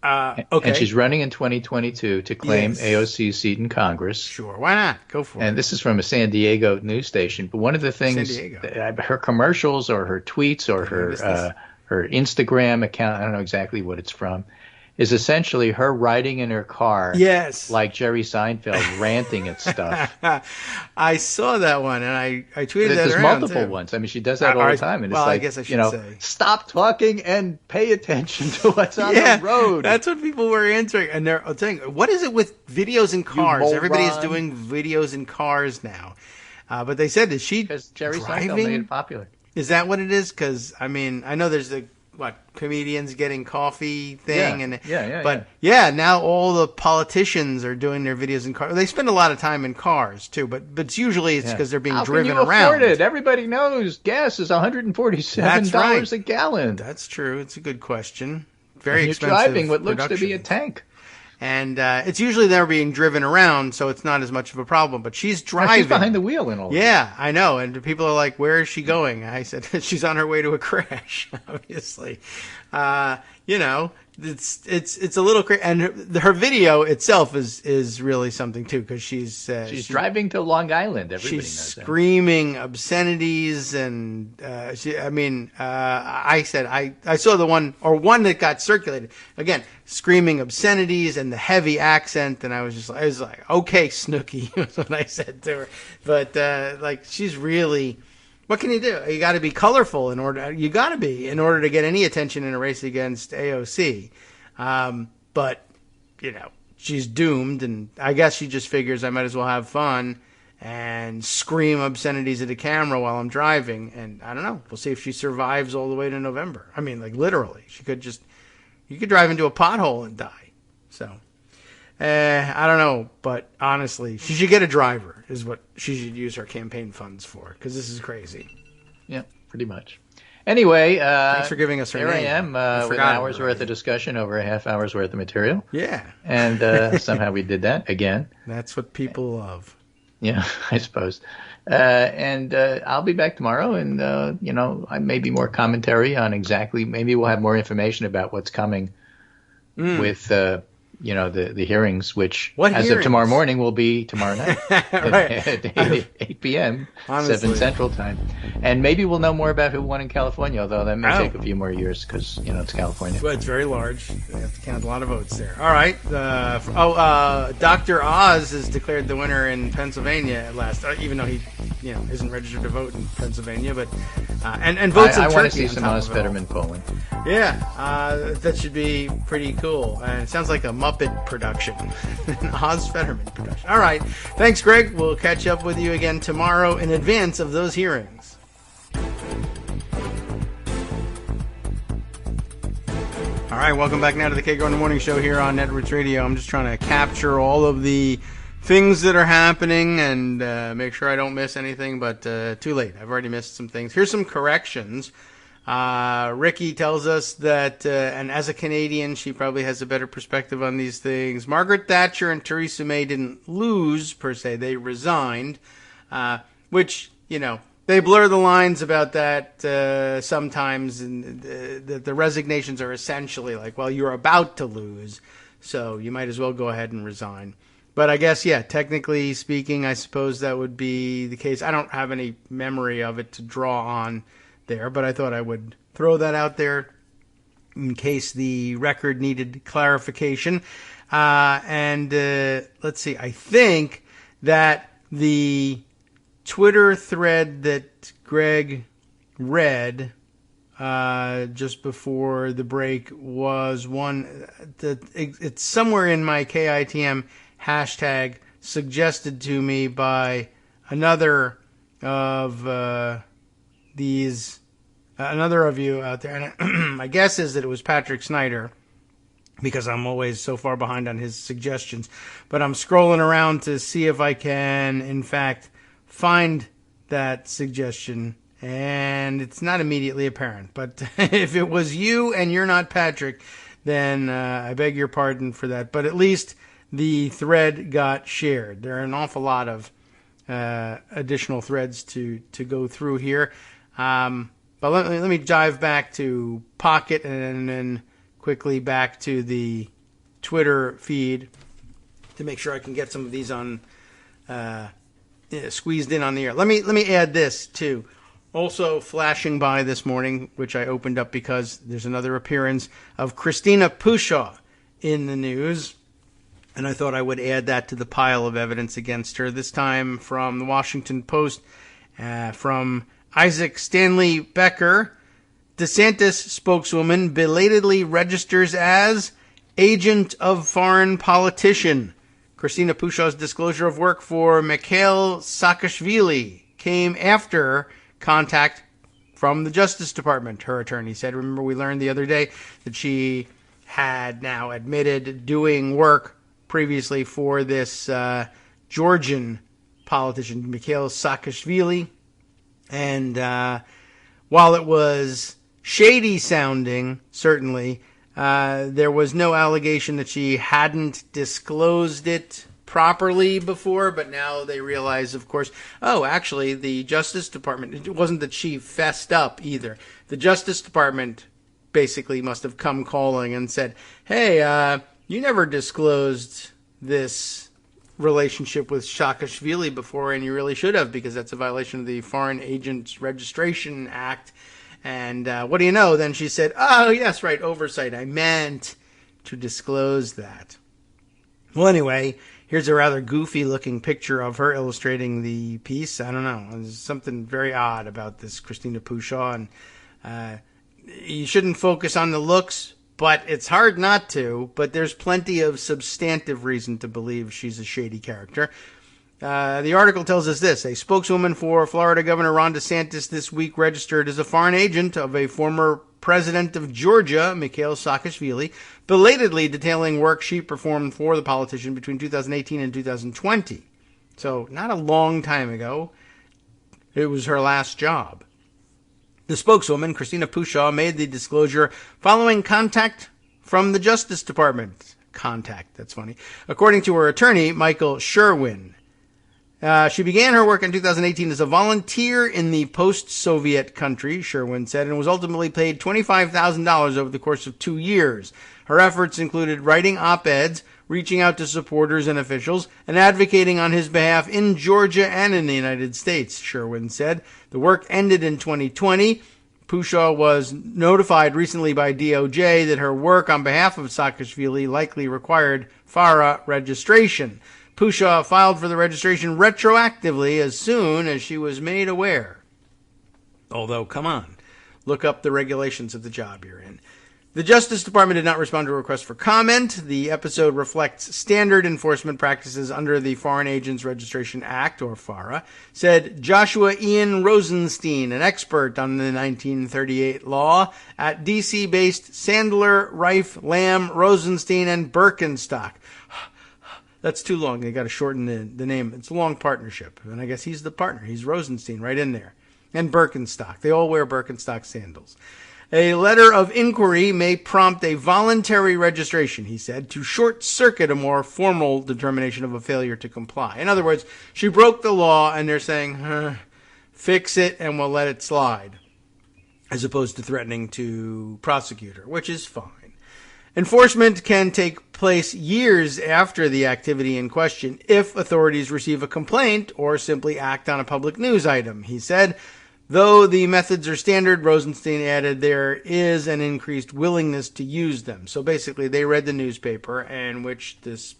And she's running in 2022 to claim AOC's seat in Congress. Sure, why not? Go for it. And this is from a San Diego news station. But one of the things, her commercials or her tweets or her Instagram account, I don't know exactly what it's from, is essentially her riding in her car, like Jerry Seinfeld, ranting at stuff. I saw that one, and I tweeted that There's around, multiple too. ones. I mean, she does that all the time. And well, it's like, I guess I should say. Stop talking and pay attention to what's on the road. That's what people were answering. And they're saying, what is it with videos in cars? Everybody is doing videos in cars now. But they said, is she because Jerry driving? Seinfeld made it popular. Is that what it is? Because, I mean, I know there's comedians getting coffee thing. Yeah. Now all the politicians are doing their videos in cars. They spend a lot of time in cars too, but usually it's because they're being driven around. How can you afford it? Everybody knows gas is $147 a gallon. That's true. It's a good question. Very expensive. You're driving what looks to be a tank. And it's usually they're being driven around, so it's not as much of a problem. But she's driving. She's behind the wheel and all that. Yeah, I know. And people are like, where is she going? I said, she's on her way to a crash, obviously. It's a little crazy. And her video itself is really something, too, because she's driving to Long Island. Everybody knows she's that. Screaming obscenities. And I said, I saw the one that got circulated. Again, screaming obscenities and the heavy accent. And I was like, okay, Snooki, was what I said to her. But, she's really... What can you do? You got to be colorful in order to get any attention in a race against AOC. But she's doomed, and I guess she just figures I might as well have fun and scream obscenities at the camera while I'm driving. And I don't know. We'll see if she survives all the way to November. I mean, literally, you could drive into a pothole and die. So. I don't know, but honestly, she should get a driver is what she should use her campaign funds for, because this is crazy. Yeah, pretty much. Anyway, thanks for giving us her name. Here I am with an hour's worth of discussion over a half hour's worth of material. Yeah. And somehow we did that again. That's what people love. Yeah, I suppose. And I'll be back tomorrow, and, maybe more commentary on maybe we'll have more information about what's coming with... the hearings, which of tomorrow morning will be tomorrow night at 8 p.m., Honestly. 7 Central Time. And maybe we'll know more about who won in California, although that may take a few more years because, it's California. Well, it's very large. They have to count a lot of votes there. All right. Dr. Oz is declared the winner in Pennsylvania at last, even though he isn't registered to vote in Pennsylvania. But and votes in Turkey. I want to see some Oz Fetterman polling. Yeah, that should be pretty cool. And it sounds like a Muppet production, an Oz Fetterman production. All right, thanks, Greg. We'll catch up with you again tomorrow in advance of those hearings. All right, welcome back now to the Kagro in the Morning Show here on Netroots Radio. I'm just trying to capture all of the things that are happening and make sure I don't miss anything, but too late. I've already missed some things. Here's some corrections. Ricky tells us that, and as a Canadian, she probably has a better perspective on these things. Margaret Thatcher and Theresa May didn't lose, per se. They resigned, which, they blur the lines about that sometimes, and the resignations are essentially like, well, you're about to lose, so you might as well go ahead and resign. But I guess, technically speaking, I suppose that would be the case. I don't have any memory of it to draw on there, but I thought I would throw that out there in case the record needed clarification. Let's see, I think that the Twitter thread that Greg read just before the break was one that it's somewhere in my KITM hashtag suggested to me by another of another of you out there, and my guess is that it was Patrick Snyder, because I'm always so far behind on his suggestions. But I'm scrolling around to see if I can, in fact, find that suggestion, and it's not immediately apparent. But if it was you and you're not Patrick, then I beg your pardon for that. But at least the thread got shared. There are an awful lot of additional threads to go through here. But let me dive back to Pocket and then quickly back to the Twitter feed to make sure I can get some of these on squeezed in on the air. Let me add this too. Also flashing by this morning, which I opened up because there's another appearance of Christina Pushaw in the news, and I thought I would add that to the pile of evidence against her. This time from the Washington Post, from Isaac Stanley Becker. DeSantis spokeswoman belatedly registers as agent of foreign politician. Christina Pushaw's disclosure of work for Mikhail Saakashvili came after contact from the Justice Department, her attorney said. Remember, we learned the other day that she had now admitted doing work previously for this Georgian politician, Mikhail Saakashvili. And while it was shady sounding, certainly, there was no allegation that she hadn't disclosed it properly before, but now they realize, of course, oh, actually, the Justice Department, it wasn't that she fessed up either. The Justice Department basically must have come calling and said, hey, you never disclosed this relationship with Saakashvili before, and you really should have, because that's a violation of the Foreign Agents Registration Act. And what do you know? Then she said, oh, yes, right, oversight. I meant to disclose that. Well, anyway, here's a rather goofy-looking picture of her illustrating the piece. I don't know. There's something very odd about this Christina Pushaw. And you shouldn't focus on the looks, but it's hard not to. But there's plenty of substantive reason to believe she's a shady character. The article tells us this. A spokeswoman for Florida Governor Ron DeSantis this week registered as a foreign agent of a former president of Georgia, Mikhail Saakashvili, belatedly detailing work she performed for the politician between 2018 and 2020. So, not a long time ago. It was her last job. The spokeswoman, Christina Pushaw, made the disclosure following contact from the Justice Department. Contact, that's funny. According to her attorney, Michael Sherwin. She began her work in 2018 as a volunteer in the post-Soviet country, Sherwin said, and was ultimately paid $25,000 over the course of 2 years. Her efforts included writing op-eds, reaching out to supporters and officials, and advocating on his behalf in Georgia and in the United States, Sherwin said. The work ended in 2020. Pushaw was notified recently by DOJ that her work on behalf of Saakashvili likely required FARA registration. Pushaw filed for the registration retroactively as soon as she was made aware. Although, come on, look up the regulations of the job you're in. The Justice Department did not respond to a request for comment. The episode reflects standard enforcement practices under the Foreign Agents Registration Act, or FARA, said Joshua Ian Rosenstein, an expert on the 1938 law at D.C.-based Sandler, Rife, Lamb, Rosenstein, and Birkenstock. That's too long. They got to shorten the name. It's a long partnership. And I guess he's the partner. He's Rosenstein right in there. And Birkenstock. They all wear Birkenstock sandals. A letter of inquiry may prompt a voluntary registration, he said, to short-circuit a more formal determination of a failure to comply. In other words, she broke the law and they're saying, fix it and we'll let it slide, as opposed to threatening to prosecute her, which is fine. Enforcement can take place years after the activity in question if authorities receive a complaint or simply act on a public news item, he said. Though the methods are standard, Rosenstein added, there is an increased willingness to use them. So basically, they read the newspaper in which this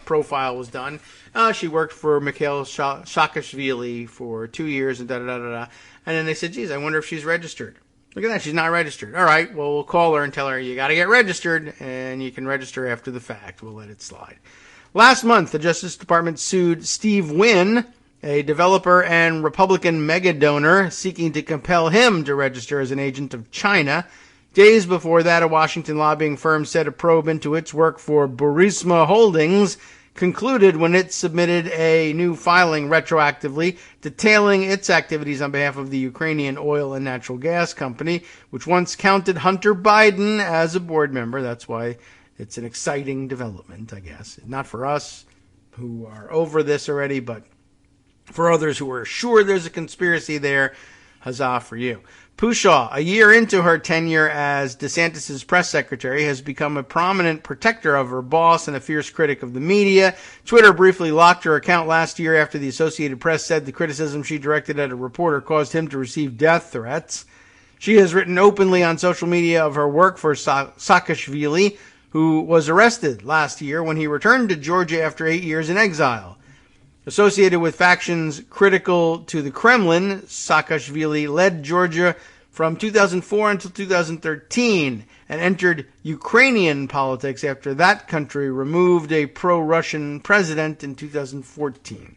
profile was done. She worked for Mikhail Saakashvili for 2 years and da-da-da-da-da. And then they said, geez, I wonder if she's registered. Look at that, she's not registered. All right, well, we'll call her and tell her you got to get registered, and you can register after the fact. We'll let it slide. Last month, the Justice Department sued Steve Wynn, a developer and Republican mega donor, seeking to compel him to register as an agent of China. Days before that, a Washington lobbying firm said a probe into its work for Burisma Holdings concluded when it submitted a new filing retroactively detailing its activities on behalf of the Ukrainian oil and natural gas company, which once counted Hunter Biden as a board member. That's why it's an exciting development, I guess. Not for us, who are over this already, but for others who are sure there's a conspiracy there, huzzah for you. Pushaw, a year into her tenure as DeSantis' press secretary, has become a prominent protector of her boss and a fierce critic of the media. Twitter briefly locked her account last year after the Associated Press said the criticism she directed at a reporter caused him to receive death threats. She has written openly on social media of her work for Saakashvili, who was arrested last year when he returned to Georgia after 8 years in exile. Associated with factions critical to the Kremlin, Saakashvili led Georgia from 2004 until 2013 and entered Ukrainian politics after that country removed a pro-Russian president in 2014.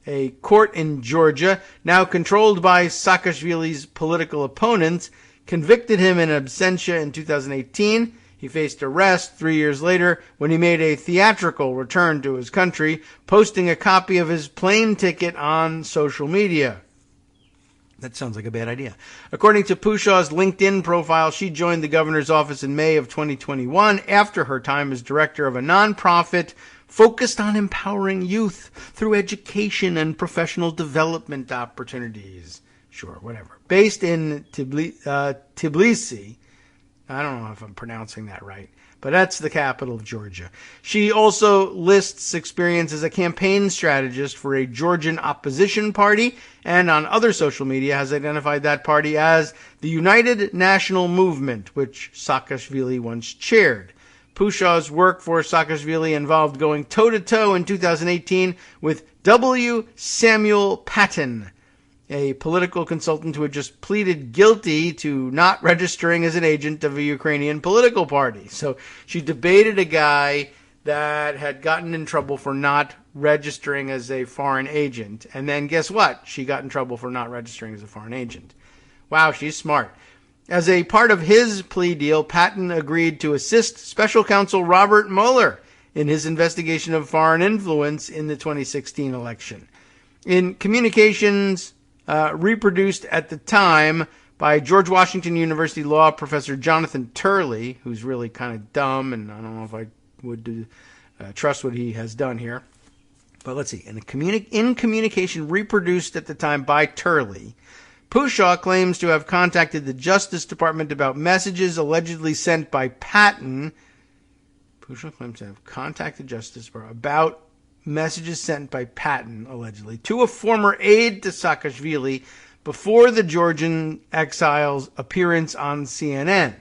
A court in Georgia, now controlled by Saakashvili's political opponents, convicted him in absentia in 2018. He faced arrest 3 years later when he made a theatrical return to his country, posting a copy of his plane ticket on social media. That sounds like a bad idea. According to Pushaw's LinkedIn profile, she joined the governor's office in May of 2021 after her time as director of a nonprofit focused on empowering youth through education and professional development opportunities. Sure, whatever. Based in Tbilisi. I don't know if I'm pronouncing that right, but that's the capital of Georgia. She also lists experience as a campaign strategist for a Georgian opposition party, and on other social media has identified that party as the United National Movement, which Saakashvili once chaired. Pushaw's work for Saakashvili involved going toe-to-toe in 2018 with W. Samuel Patton, a political consultant who had just pleaded guilty to not registering as an agent of a Ukrainian political party. So she debated a guy that had gotten in trouble for not registering as a foreign agent. And then guess what? She got in trouble for not registering as a foreign agent. Wow, she's smart. As a part of his plea deal, Patton agreed to assist Special Counsel Robert Mueller in his investigation of foreign influence in the 2016 election. In communications reproduced at the time by George Washington University law professor Jonathan Turley, who's really kind of dumb, and I don't know if I would trust what he has done here. But let's see. In communication reproduced at the time by Turley, Pushaw claims to have contacted the Justice Department about messages allegedly sent by Patton. Pushaw claims to have contacted Justice Department about messages sent by Patton, allegedly, to a former aide to Saakashvili before the Georgian exile's appearance on CNN.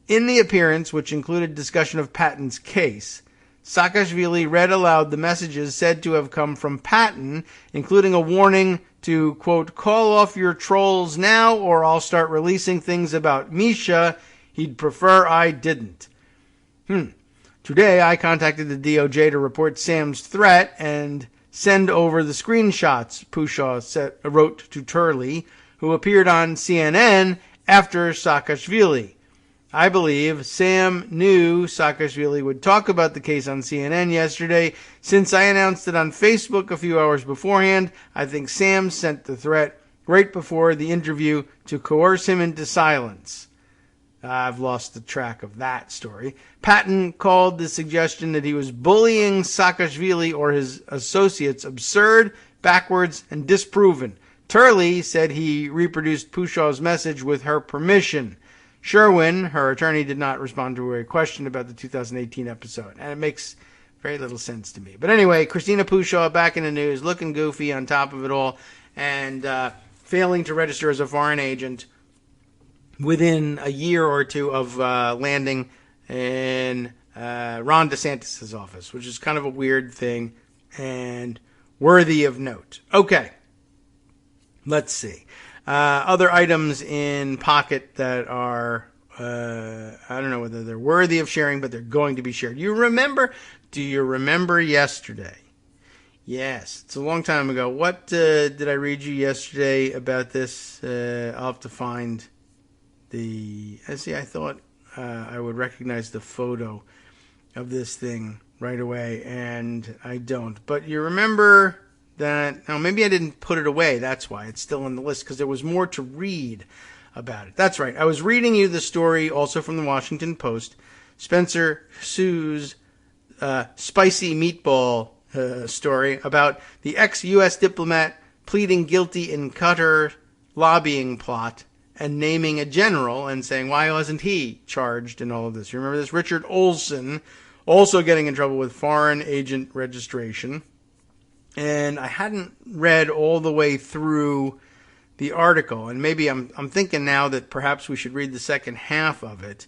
In the appearance, which included discussion of Patton's case, Saakashvili read aloud the messages said to have come from Patton, including a warning to, quote, call off your trolls now or I'll start releasing things about Misha. He'd prefer I didn't. Today, I contacted the DOJ to report Sam's threat and send over the screenshots, Pushaw wrote to Turley, who appeared on CNN after Saakashvili. I believe Sam knew Saakashvili would talk about the case on CNN yesterday. Since I announced it on Facebook a few hours beforehand, I think Sam sent the threat right before the interview to coerce him into silence. I've lost the track of that story. Patton called the suggestion that he was bullying Saakashvili or his associates absurd, backwards, and disproven. Turley said he reproduced Pushaw's message with her permission. Sherwin, her attorney, did not respond to a question about the 2018 episode, and it makes very little sense to me. But anyway, Christina Pushaw back in the news, looking goofy on top of it all, and failing to register as a foreign agent within a year or two of landing in Ron DeSantis' office, which is kind of a weird thing and worthy of note. Okay, let's see. Other items in Pocket that are, I don't know whether they're worthy of sharing, but they're going to be shared. Do you remember yesterday? Yes, it's a long time ago. What did I read you yesterday about this? I'll have to find I thought I would recognize the photo of this thing right away, and I don't. But you remember that, no, maybe I didn't put it away. That's why it's still on the list, because there was more to read about it. That's right. I was reading you the story also from the Washington Post, Spencer Sue's spicy meatball story about the ex-U.S. diplomat pleading guilty in Qatar lobbying plot and naming a general and saying, why wasn't he charged in all of this? You remember this? Richard Olson also getting in trouble with foreign agent registration. And I hadn't read all the way through the article, and maybe I'm thinking now that perhaps we should read the second half of it.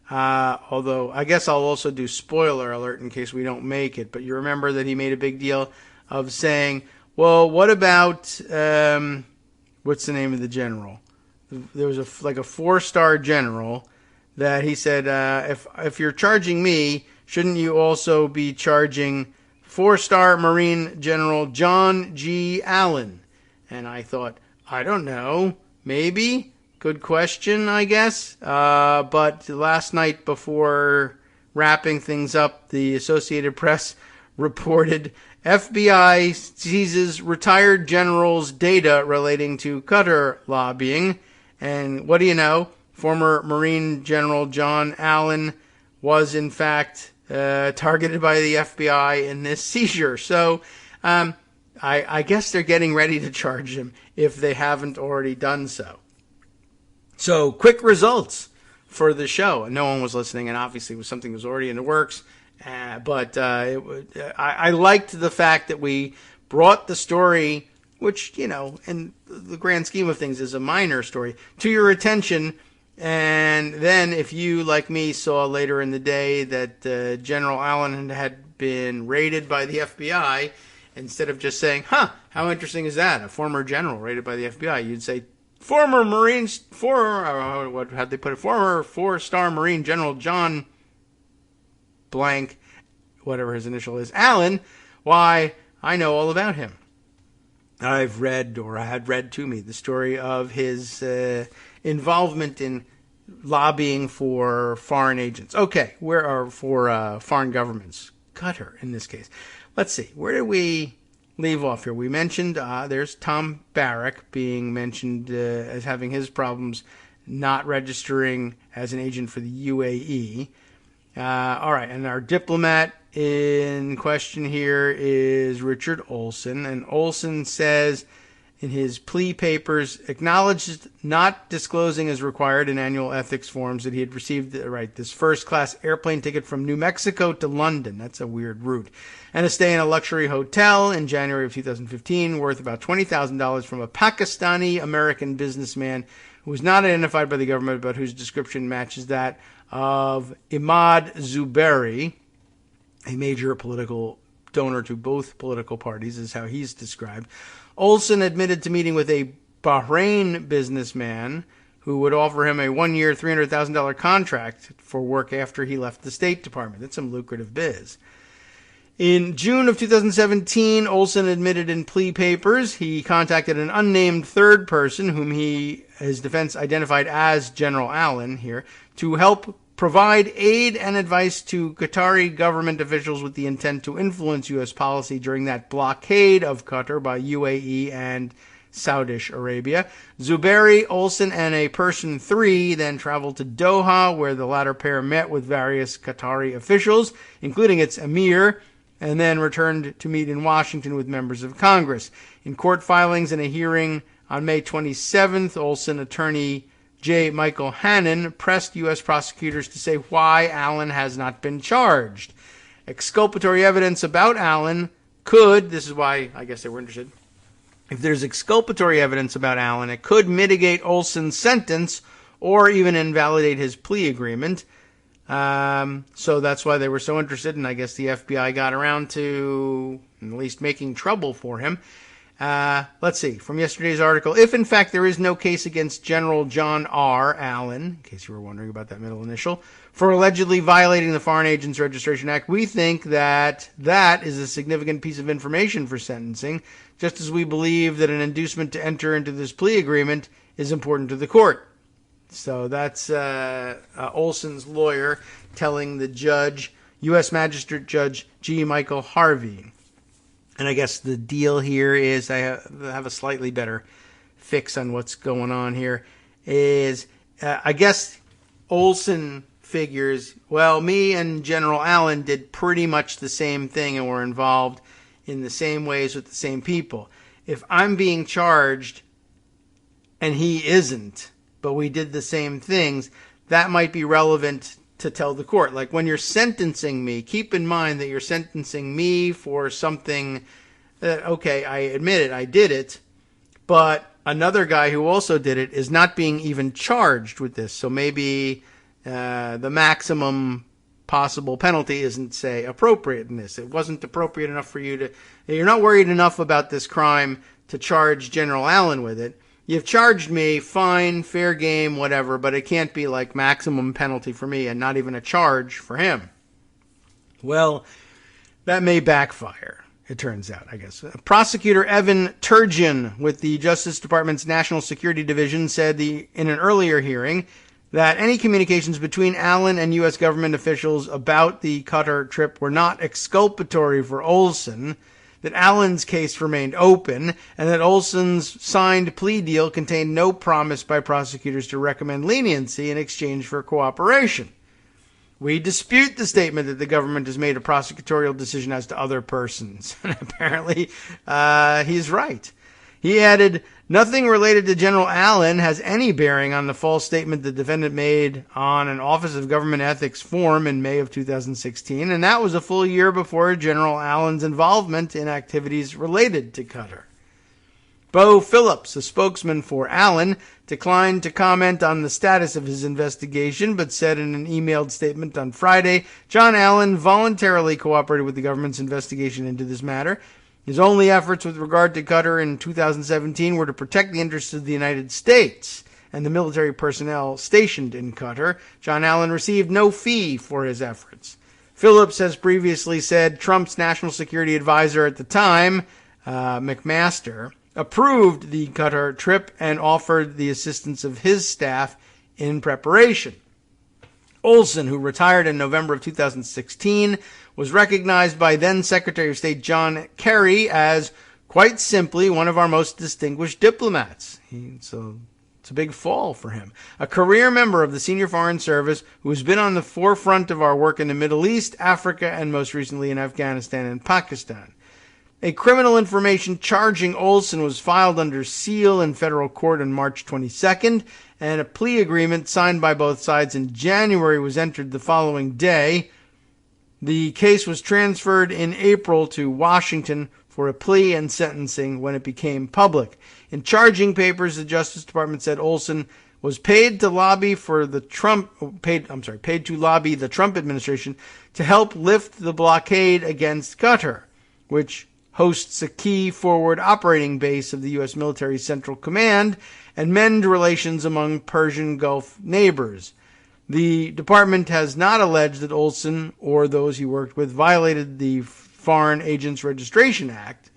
Although I guess I'll also do spoiler alert in case we don't make it. But you remember that he made a big deal of saying, well, what about, what's the name of the general? There was a 4-star general that he said, if you're charging me, shouldn't you also be charging 4-star Marine General John G. Allen. And I thought, I don't know, maybe? Good question, I guess. But last night before wrapping things up, the Associated Press reported FBI seizes retired general's data relating to Qatar lobbying. And what do you know? Former Marine General John Allen was, in fact, targeted by the FBI in this seizure. So I guess they're getting ready to charge him if they haven't already done so. So quick results for the show. No one was listening, and obviously it was something that was already in the works. But I liked the fact that we brought the story, which, in the grand scheme of things is a minor story, to your attention. And then if you, like me, saw later in the day that General Allen had been raided by the FBI, instead of just saying, how interesting is that? A former general raided by the FBI, you'd say, former Marines, how'd they put it? Former 4-star Marine General John blank, whatever his initial is, Allen. Why, I know all about him. I've read, or I had read to me, the story of his involvement in lobbying for foreign agents. Okay, where are for foreign governments? Qatar, in this case. Let's see, where did we leave off here? We mentioned there's Tom Barrack being mentioned as having his problems not registering as an agent for the UAE. All right, and our diplomat in question here is Richard Olson, and Olson says in his plea papers, acknowledged not disclosing as required in annual ethics forms that he had received this first-class airplane ticket from New Mexico to London. That's a weird route. And a stay in a luxury hotel in January of 2015 worth about $20,000 from a Pakistani-American businessman who was not identified by the government but whose description matches that of Imad Zuberi, a major political donor to both political parties, is how he's described. Olson admitted to meeting with a Bahrain businessman who would offer him a 1-year, $300,000 contract for work after he left the State Department. That's some lucrative biz. In June of 2017, Olson admitted in plea papers he contacted an unnamed third person, whom his defense identified as General Allen here, to help provide aid and advice to Qatari government officials with the intent to influence U.S. policy during that blockade of Qatar by UAE and Saudi Arabia. Zuberi, Olson, and a person 3 then traveled to Doha, where the latter pair met with various Qatari officials, including its emir, and then returned to meet in Washington with members of Congress. In court filings and a hearing on May 27th, Olson attorney J. Michael Hannon pressed U.S. prosecutors to say why Allen has not been charged. Exculpatory evidence about Allen could, this is why I guess they were interested, if there's exculpatory evidence about Allen, it could mitigate Olson's sentence or even invalidate his plea agreement. So that's why they were so interested, and I guess the FBI got around to at least making trouble for him. Let's see, from yesterday's article, if in fact there is no case against General John R. Allen, in case you were wondering about that middle initial, for allegedly violating the Foreign Agents Registration Act, we think that that is a significant piece of information for sentencing, just as we believe that an inducement to enter into this plea agreement is important to the court. So that's Olson's lawyer telling the judge, U.S. Magistrate Judge G. Michael Harvey. And I guess the deal here is, I have a slightly better fix on what's going on here, is I guess Olson figures, well, me and General Allen did pretty much the same thing and were involved in the same ways with the same people. If I'm being charged and he isn't, but we did the same things, that might be relevant to tell the court. Like when you're sentencing me, keep in mind that you're sentencing me for something that, okay, I admit it, I did it, but another guy who also did it is not being even charged with this. So maybe the maximum possible penalty isn't, say, appropriate in this. It wasn't appropriate enough for you to, you're not worried enough about this crime to charge General Allen with it. You've charged me, fine, fair game, whatever, but it can't be like maximum penalty for me and not even a charge for him. Well, That may backfire, it turns out, I guess. Prosecutor Evan Turgeon with the Justice Department's National Security Division said in an earlier hearing that any communications between Allen and U.S. government officials about the Qatar trip were not exculpatory for Olson, that Allen's case remained open, and that Olson's signed plea deal contained no promise by prosecutors to recommend leniency in exchange for cooperation. We dispute the statement that the government has made a prosecutorial decision as to other persons. And apparently, he's right. He added, nothing related to General Allen has any bearing on the false statement the defendant made on an Office of Government Ethics form in May of 2016, and that was a full year before General Allen's involvement in activities related to Qatar. Bo Phillips, a spokesman for Allen, declined to comment on the status of his investigation, but said in an emailed statement on Friday, John Allen voluntarily cooperated with the government's investigation into this matter. His only efforts with regard to Qatar in 2017 were to protect the interests of the United States and the military personnel stationed in Qatar. John Allen received no fee for his efforts. Phillips has previously said Trump's national security advisor at the time, McMaster, approved the Qatar trip and offered the assistance of his staff in preparation. Olson, who retired in November of 2016, was recognized by then Secretary of State John Kerry as, quite simply, one of our most distinguished diplomats. It's a big fall for him. A career member of the Senior Foreign Service who has been on the forefront of our work in the Middle East, Africa, and most recently in Afghanistan and Pakistan. A criminal information charging Olson was filed under seal in federal court on March 22nd, and a plea agreement signed by both sides in January was entered the following day. The case was transferred in April to Washington for a plea and sentencing when it became public. In charging papers, the Justice Department said Olson was paid to lobby the Trump administration to help lift the blockade against Qatar, which hosts a key forward operating base of the U.S. military Central Command, and mend relations among Persian Gulf neighbors. The department has not alleged that Olson or those he worked with violated the Foreign Agents Registration Act,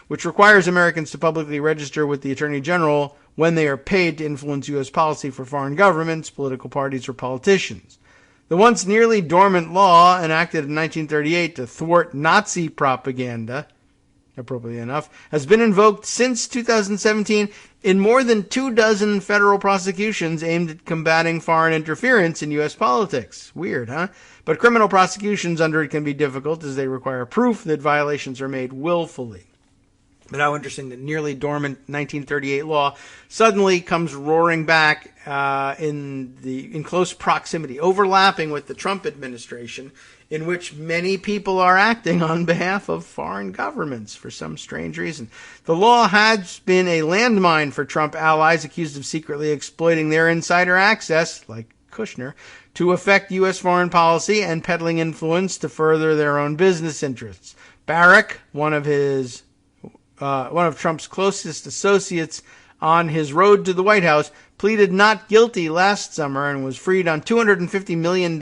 which requires Americans to publicly register with the Attorney General when they are paid to influence U.S. policy for foreign governments, political parties, or politicians. The once nearly dormant law, enacted in 1938 to thwart Nazi propaganda, appropriately enough, has been invoked since 2017 in more than 24 federal prosecutions aimed at combating foreign interference in U.S. politics. Weird, huh? But criminal prosecutions under it can be difficult as they require proof that violations are made willfully. But how interesting that nearly dormant 1938 law suddenly comes roaring back in close proximity, overlapping with the Trump administration, in which many people are acting on behalf of foreign governments for some strange reason. The law has been a landmine for Trump allies accused of secretly exploiting their insider access, like Kushner, to affect U.S. foreign policy and peddling influence to further their own business interests. Barrack, one of Trump's closest associates on his road to the White House, pleaded not guilty last summer and was freed on $250 million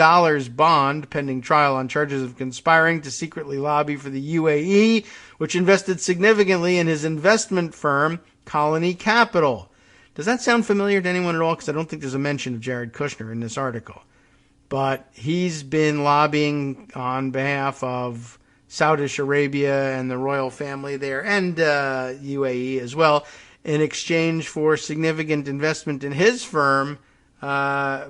bond pending trial on charges of conspiring to secretly lobby for the UAE, which invested significantly in his investment firm, Colony Capital. Does that sound familiar to anyone at all? Because I don't think there's a mention of Jared Kushner in this article. But he's been lobbying on behalf of Saudi Arabia and the royal family there, and UAE as well, in exchange for significant investment in his firm,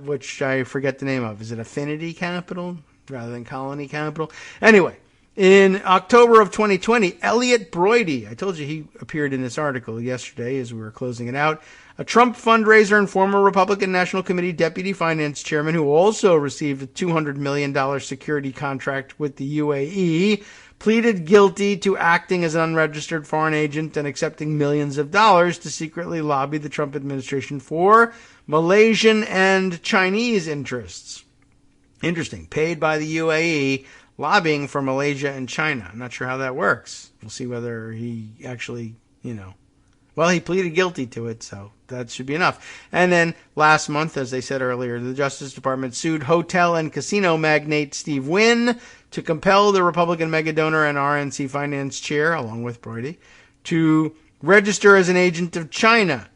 which I forget the name of. Is it Affinity Capital rather than Colony Capital? Anyway, in October of 2020, Elliot Broidy, I told you he appeared in this article yesterday as we were closing it out, a Trump fundraiser and former Republican National Committee deputy finance chairman who also received a $200 million security contract with the UAE, pleaded guilty to acting as an unregistered foreign agent and accepting millions of dollars to secretly lobby the Trump administration for Malaysian and Chinese interests. Interesting. Paid by the UAE, lobbying for Malaysia and China. I'm not sure how that works. We'll see whether he actually, Well, he pleaded guilty to it, so that should be enough. And then last month, as they said earlier, the Justice Department sued hotel and casino magnate Steve Wynn to compel the Republican megadonor and RNC finance chair, along with Brody, to register as an agent of China.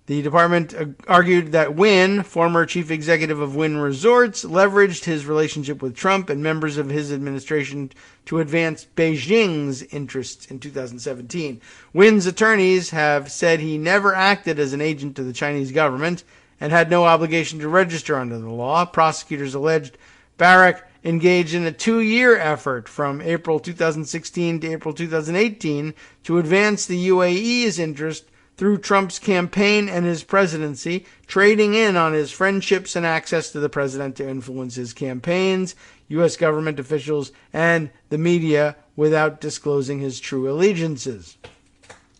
The department argued that Wynn, former chief executive of Wynn Resorts, leveraged his relationship with Trump and members of his administration to advance Beijing's interests in 2017. Wynn's attorneys have said he never acted as an agent to the Chinese government and had no obligation to register under the law. Prosecutors alleged Barak engaged in a 2-year effort from April 2016 to April 2018 to advance the UAE's interest through Trump's campaign and his presidency, trading in on his friendships and access to the president to influence his campaigns, U.S. government officials, and the media without disclosing his true allegiances.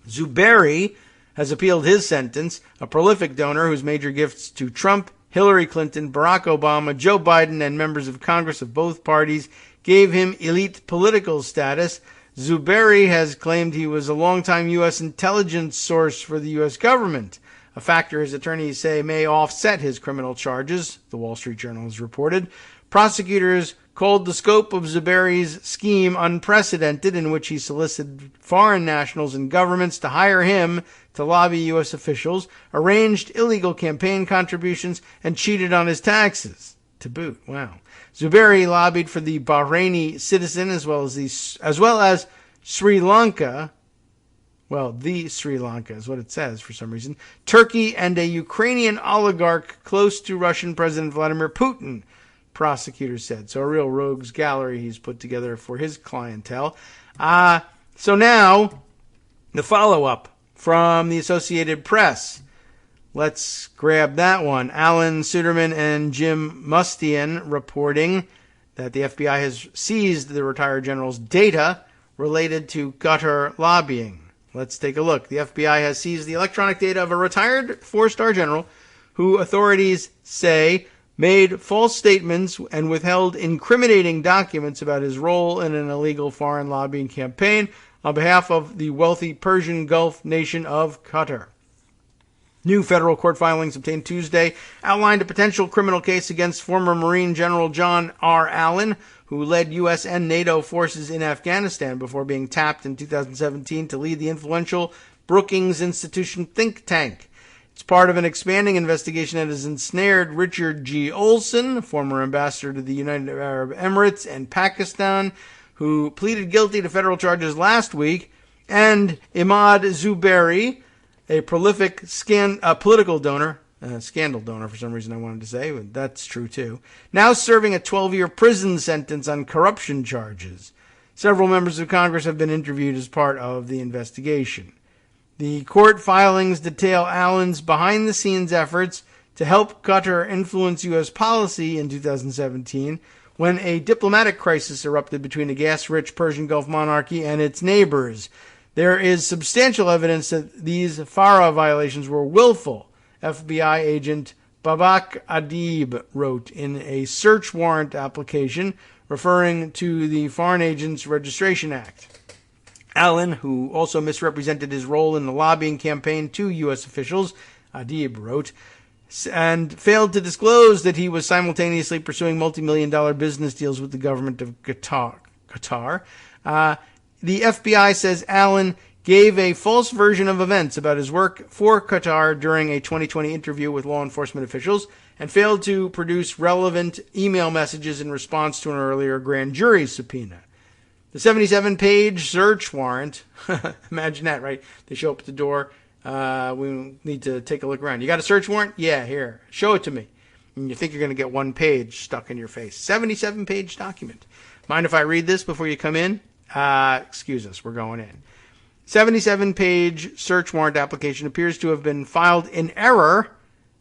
Zuberi has appealed his sentence, a prolific donor whose major gifts to Trump, Hillary Clinton, Barack Obama, Joe Biden, and members of Congress of both parties gave him elite political status. Zuberi has claimed he was a longtime U.S. intelligence source for the U.S. government, a factor his attorneys say may offset his criminal charges, the Wall Street Journal has reported. Prosecutors called the scope of Zuberi's scheme unprecedented, in which he solicited foreign nationals and governments to hire him to lobby U.S. officials, arranged illegal campaign contributions, and cheated on his taxes. To boot. Wow. Zuberi lobbied for the Bahraini citizen as well as Sri Lanka. Well, the Sri Lanka is what it says for some reason. Turkey and a Ukrainian oligarch close to Russian President Vladimir Putin, prosecutors said. So a real rogues gallery he's put together for his clientele. So now, the follow-up from the Associated Press. Let's grab that one. Alan Suderman and Jim Mustian reporting that the FBI has seized the retired general's data related to Qatar lobbying. Let's take a look. The FBI has seized the electronic data of a retired 4-star general who authorities say made false statements and withheld incriminating documents about his role in an illegal foreign lobbying campaign on behalf of the wealthy Persian Gulf nation of Qatar. New federal court filings obtained Tuesday outlined a potential criminal case against former Marine General John R. Allen, who led U.S. and NATO forces in Afghanistan before being tapped in 2017 to lead the influential Brookings Institution think tank. It's part of an expanding investigation that has ensnared Richard G. Olson, former ambassador to the United Arab Emirates and Pakistan, who pleaded guilty to federal charges last week, and Imad Zuberi, a prolific political donor, scandal donor for some reason I wanted to say, but that's true too, now serving a 12-year prison sentence on corruption charges. Several members of Congress have been interviewed as part of the investigation. The court filings detail Allen's behind-the-scenes efforts to help Qatar influence U.S. policy in 2017 when a diplomatic crisis erupted between the gas-rich Persian Gulf monarchy and its neighbors. There is substantial evidence that these FARA violations were willful, FBI agent Babak Adib wrote in a search warrant application referring to the Foreign Agents Registration Act. Allen, who also misrepresented his role in the lobbying campaign to U.S. officials, Adib wrote, and failed to disclose that he was simultaneously pursuing multi-million-dollar business deals with the government of Qatar. The FBI says Allen gave a false version of events about his work for Qatar during a 2020 interview with law enforcement officials and failed to produce relevant email messages in response to an earlier grand jury subpoena. The 77-page search warrant, imagine that, right? They show up at the door. We need to take a look around. You got a search warrant? Yeah, here. Show it to me. And you think you're going to get one page stuck in your face. 77-page document. Mind if I read this before you come in? Excuse us, we're going in. 77-page search warrant application appears to have been filed in error,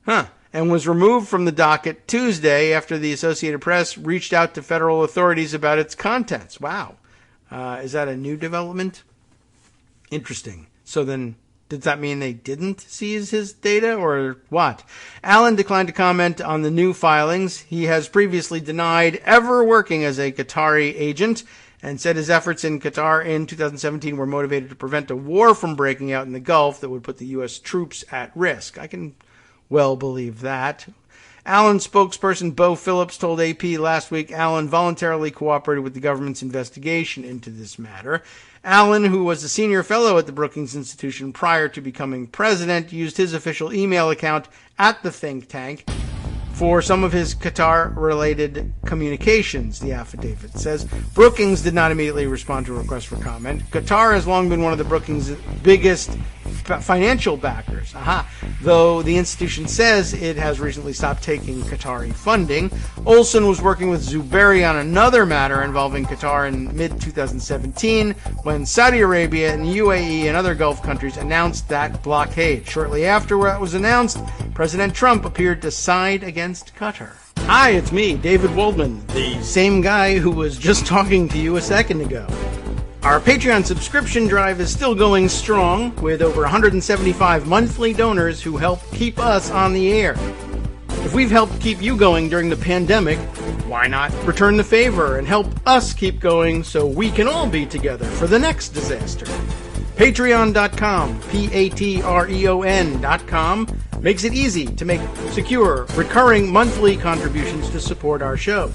and was removed from the docket Tuesday after the Associated Press reached out to federal authorities about its contents. Wow. Is that a new development? Interesting. So then Does that mean they didn't seize his data or what? Allen declined to comment on the new filings. He has previously denied ever working as a Qatari agent and said his efforts in Qatar in 2017 were motivated to prevent a war from breaking out in the Gulf that would put the U.S. troops at risk. I can well believe that. Allen spokesperson Bo Phillips told AP last week Allen voluntarily cooperated with the government's investigation into this matter. Allen, who was a senior fellow at the Brookings Institution prior to becoming president, used his official email account at the think tank for some of his Qatar-related communications, the affidavit says. Brookings did not immediately respond to a request for comment. Qatar has long been one of the Brookings' biggest financial backers, though the institution says it has recently stopped taking Qatari funding. Olson was working with Zuberi on another matter involving Qatar in mid-2017 when Saudi Arabia and the UAE and other Gulf countries announced that blockade. Shortly after it was announced, President Trump appeared to side against Qatar. Hi, it's me, David Waldman, the same guy who was just talking to you a second ago. Our Patreon subscription drive is still going strong, with over 175 monthly donors who help keep us on the air. If we've helped keep you going during the pandemic, why not return the favor and help us keep going so we can all be together for the next disaster? Patreon.com, Patreon.com, makes it easy to make secure, recurring monthly contributions to support our show.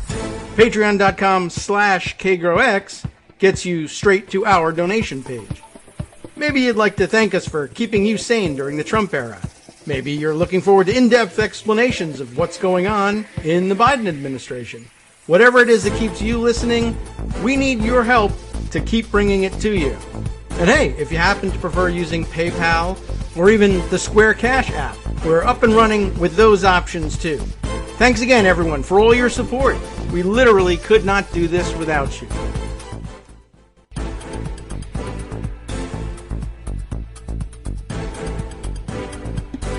Patreon.com/KagroX gets you straight to our donation page. Maybe you'd like to thank us for keeping you sane during the Trump era. Maybe you're looking forward to in-depth explanations of what's going on in the Biden administration. Whatever it is that keeps you listening, we need your help to keep bringing it to you. And hey, if you happen to prefer using PayPal or even the Square Cash app, we're up and running with those options too. Thanks again, everyone, for all your support. We literally could not do this without you.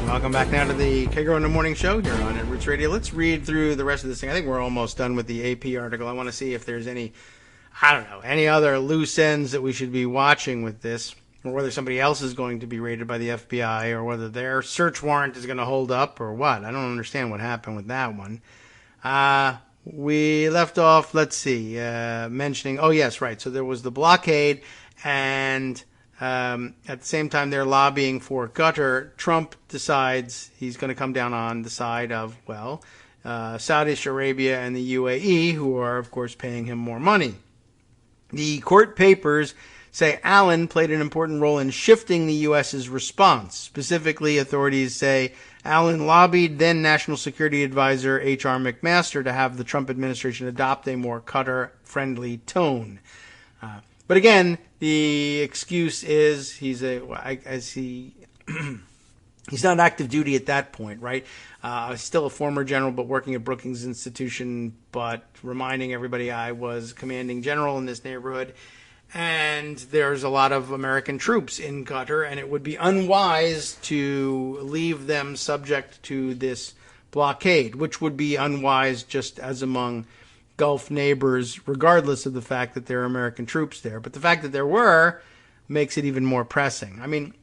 Welcome back now to the Kagro in the Morning Show here on Roots Radio. Let's read through the rest of this thing. I think we're almost done with the AP article. I want to see if there's any other loose ends that we should be watching with this, or whether somebody else is going to be raided by the FBI, or whether their search warrant is going to hold up, or what. I don't understand what happened with that one. We left off, let's see, mentioning, oh yes, right, so there was the blockade, and at the same time they're lobbying for Qatar. Trump decides he's going to come down on the side of, Saudi Arabia and the UAE, who are, of course, paying him more money. The court papers say Allen played an important role in shifting the U.S.'s response. Specifically, authorities say Allen lobbied then National Security Advisor H.R. McMaster to have the Trump administration adopt a more Qatar-friendly tone. But again, the excuse is he's not active duty at that point, right? Still a former general, but working at Brookings Institution, but reminding everybody I was commanding general in this neighborhood. And there's a lot of American troops in Qatar, and it would be unwise to leave them subject to this blockade, which would be unwise just as among Gulf neighbors, regardless of the fact that there are American troops there. But the fact that there were makes it even more pressing. I mean,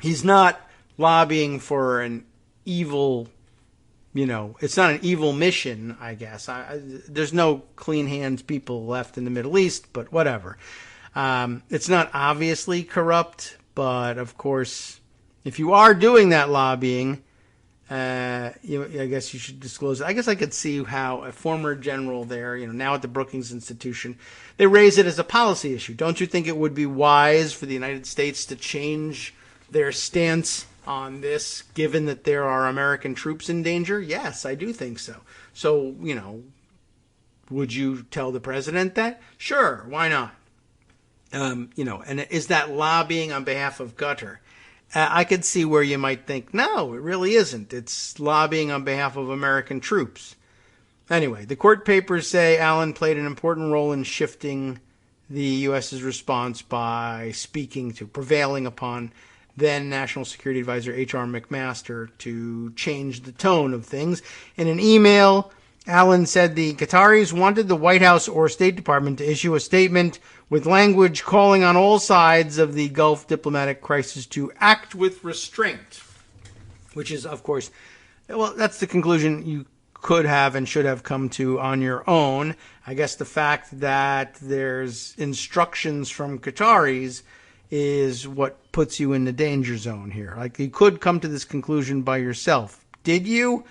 he's not lobbying for an evil, it's not an evil mission, I guess. There's no clean hands people left in the Middle East, but whatever. It's not obviously corrupt, but of course, if you are doing that lobbying, I guess you should disclose it. I guess I could see how a former general there, now at the Brookings Institution, they raise it as a policy issue. Don't you think it would be wise for the United States to change their stance on this, given that there are American troops in danger? Yes, I do think so. So, would you tell the president that? Sure, why not? And is that lobbying on behalf of Qatar? I could see where you might think, no, it really isn't. It's lobbying on behalf of American troops. Anyway, the court papers say Allen played an important role in shifting the U.S.'s response by prevailing upon then National Security Advisor H.R. McMaster to change the tone of things. In an email Allen said the Qataris wanted the White House or State Department to issue a statement with language calling on all sides of the Gulf diplomatic crisis to act with restraint, which is, of course, well, that's the conclusion you could have and should have come to on your own. I guess the fact that there's instructions from Qataris is what puts you in the danger zone here. Like, you could come to this conclusion by yourself. Did you?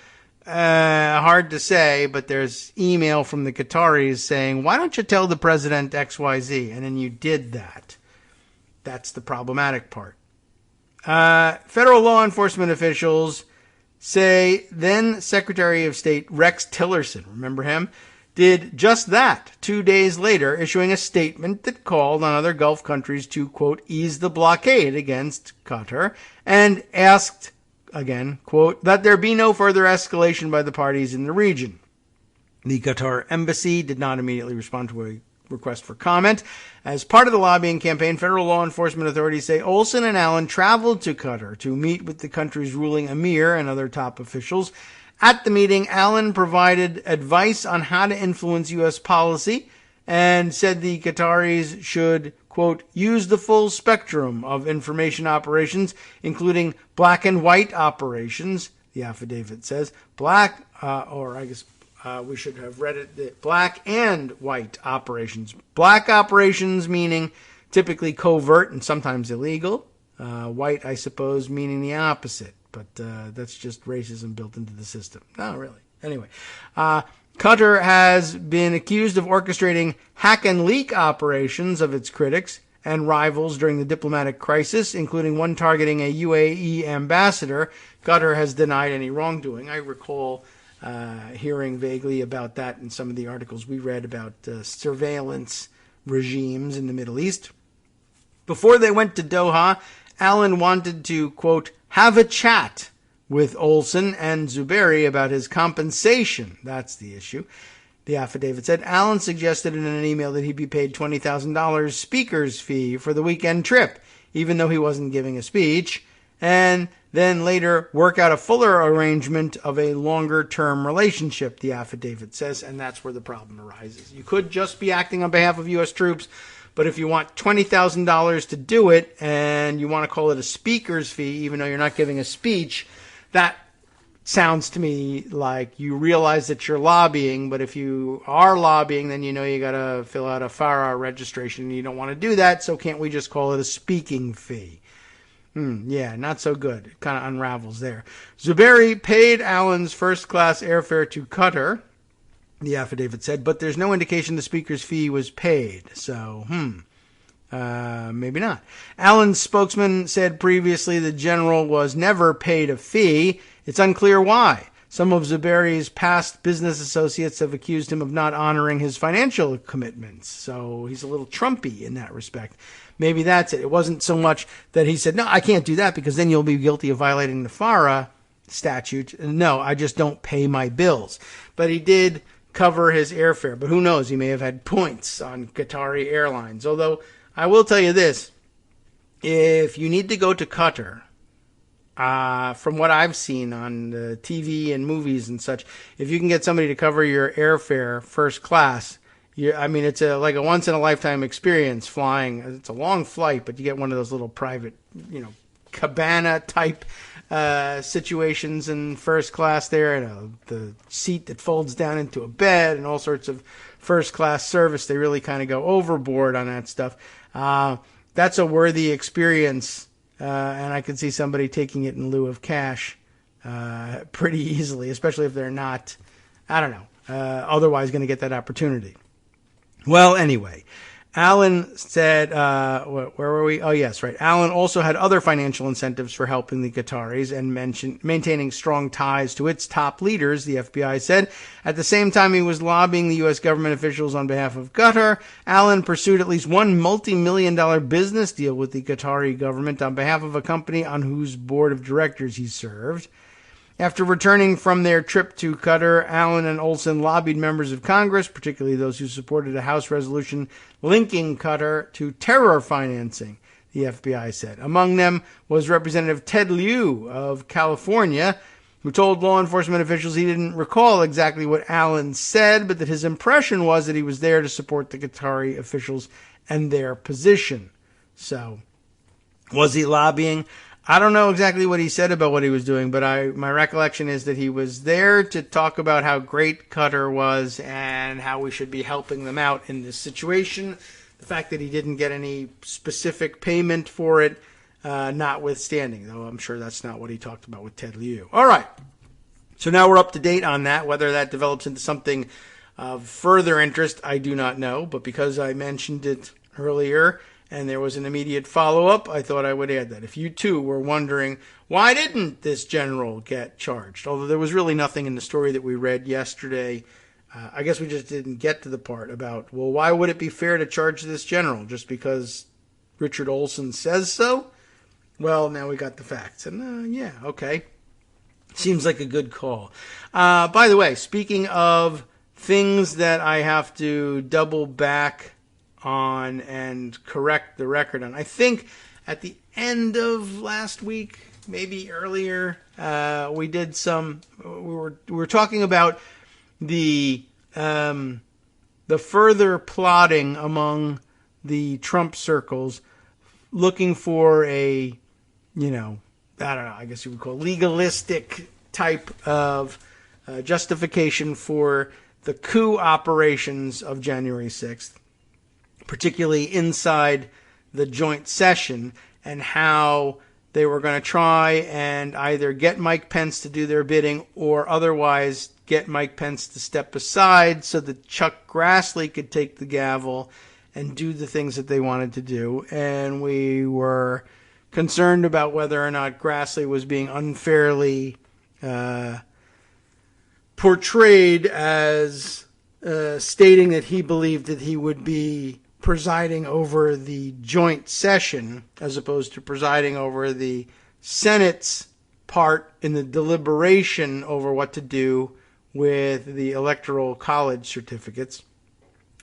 Hard to say, but there's email from the Qataris saying, why don't you tell the president XYZ? And then you did that. That's the problematic part. Federal law enforcement officials say then Secretary of State Rex Tillerson, remember him, did just that 2 days later, issuing a statement that called on other Gulf countries to, quote, ease the blockade against Qatar and asked, again, quote, that there be no further escalation by the parties in the region. The Qatar embassy did not immediately respond to a request for comment. As part of the lobbying campaign, federal law enforcement authorities say Olson and Allen traveled to Qatar to meet with the country's ruling emir and other top officials. At the meeting, Allen provided advice on how to influence U.S. policy and said the Qataris should, quote, use the full spectrum of information operations, including black and white operations, the affidavit says. We should have read it, black and white operations. Black operations meaning typically covert and sometimes illegal. White, I suppose, meaning the opposite. But that's just racism built into the system. No, really. Anyway, Qatar has been accused of orchestrating hack and leak operations of its critics and rivals during the diplomatic crisis, including one targeting a UAE ambassador. Qatar has denied any wrongdoing. I recall hearing vaguely about that in some of the articles we read about surveillance regimes in the Middle East. Before they went to Doha, Allen wanted to, quote, have a chat with Olson and Zuberi about his compensation. That's the issue. The affidavit said Allen suggested in an email that he be paid $20,000 speaker's fee for the weekend trip, even though he wasn't giving a speech, and then later work out a fuller arrangement of a longer-term relationship, the affidavit says, and that's where the problem arises. You could just be acting on behalf of U.S. troops, but if you want $20,000 to do it and you want to call it a speaker's fee, even though you're not giving a speech, that sounds to me like you realize that you're lobbying, but if you are lobbying, then you know you got to fill out a FARA registration, and you don't want to do that, so can't we just call it a speaking fee? Yeah, not so good. It kind of unravels there. Zuberi paid Allen's first-class airfare to Qatar, the affidavit said, but there's no indication the speaker's fee was paid. So, maybe not. Allen's spokesman said previously the general was never paid a fee. It's unclear why. Some of Zuberi's past business associates have accused him of not honoring his financial commitments. So he's a little Trumpy in that respect. Maybe that's it. It wasn't so much that he said, no, I can't do that because then you'll be guilty of violating the FARA statute. No, I just don't pay my bills. But he did cover his airfare. But who knows? He may have had points on Qatari Airlines. Although I will tell you this. If you need to go to Qatar, from what I've seen on the TV and movies and such, if you can get somebody to cover your airfare first class, it's like a once-in-a-lifetime experience flying. It's a long flight, but you get one of those little private, cabana-type situations in first class there, and the seat that folds down into a bed and all sorts of first-class service. They really kind of go overboard on that stuff. That's a worthy experience, and I could see somebody taking it in lieu of cash pretty easily, especially if they're not, otherwise going to get that opportunity. Well, anyway, Allen said, where were we? Oh, yes, right. Allen also had other financial incentives for helping the Qataris and mentioned maintaining strong ties to its top leaders, the FBI said. At the same time he was lobbying the U.S. government officials on behalf of Qatar, Allen pursued at least one multi-million-dollar business deal with the Qatari government on behalf of a company on whose board of directors he served. After returning from their trip to Qatar, Allen and Olson lobbied members of Congress, particularly those who supported a House resolution linking Qatar to terror financing, the FBI said. Among them was Representative Ted Lieu of California. who told law enforcement officials he didn't recall exactly what Allen said, but that his impression was that he was there to support the Qatari officials and their position. So, was he lobbying? I don't know exactly what he said about what he was doing, but my recollection is that he was there to talk about how great Qatar was and how we should be helping them out in this situation. The fact that he didn't get any specific payment for it, notwithstanding, though I'm sure that's not what he talked about with Ted Lieu. All right. So now we're up to date on that. Whether that develops into something of further interest, I do not know. But because I mentioned it earlier and there was an immediate follow-up, I thought I would add that. If you too were wondering, why didn't this general get charged? Although there was really nothing in the story that we read yesterday. I guess we just didn't get to the part about, well, why would it be fair to charge this general? Just because Richard Olson says so? Well, now we got the facts. And yeah, okay. Seems like a good call. By the way, speaking of things that I have to double back on and correct the record on, I think at the end of last week, maybe earlier, we were talking about the further plotting among the Trump circles, looking for a, I don't know, I guess you would call it legalistic type of justification for the coup operations of January 6th, particularly inside the joint session, and how they were going to try and either get Mike Pence to do their bidding or otherwise get Mike Pence to step aside so that Chuck Grassley could take the gavel and do the things that they wanted to do. And we were concerned about whether or not Grassley was being unfairly portrayed as stating that he believed that he would be presiding over the joint session as opposed to presiding over the Senate's part in the deliberation over what to do with the Electoral College certificates.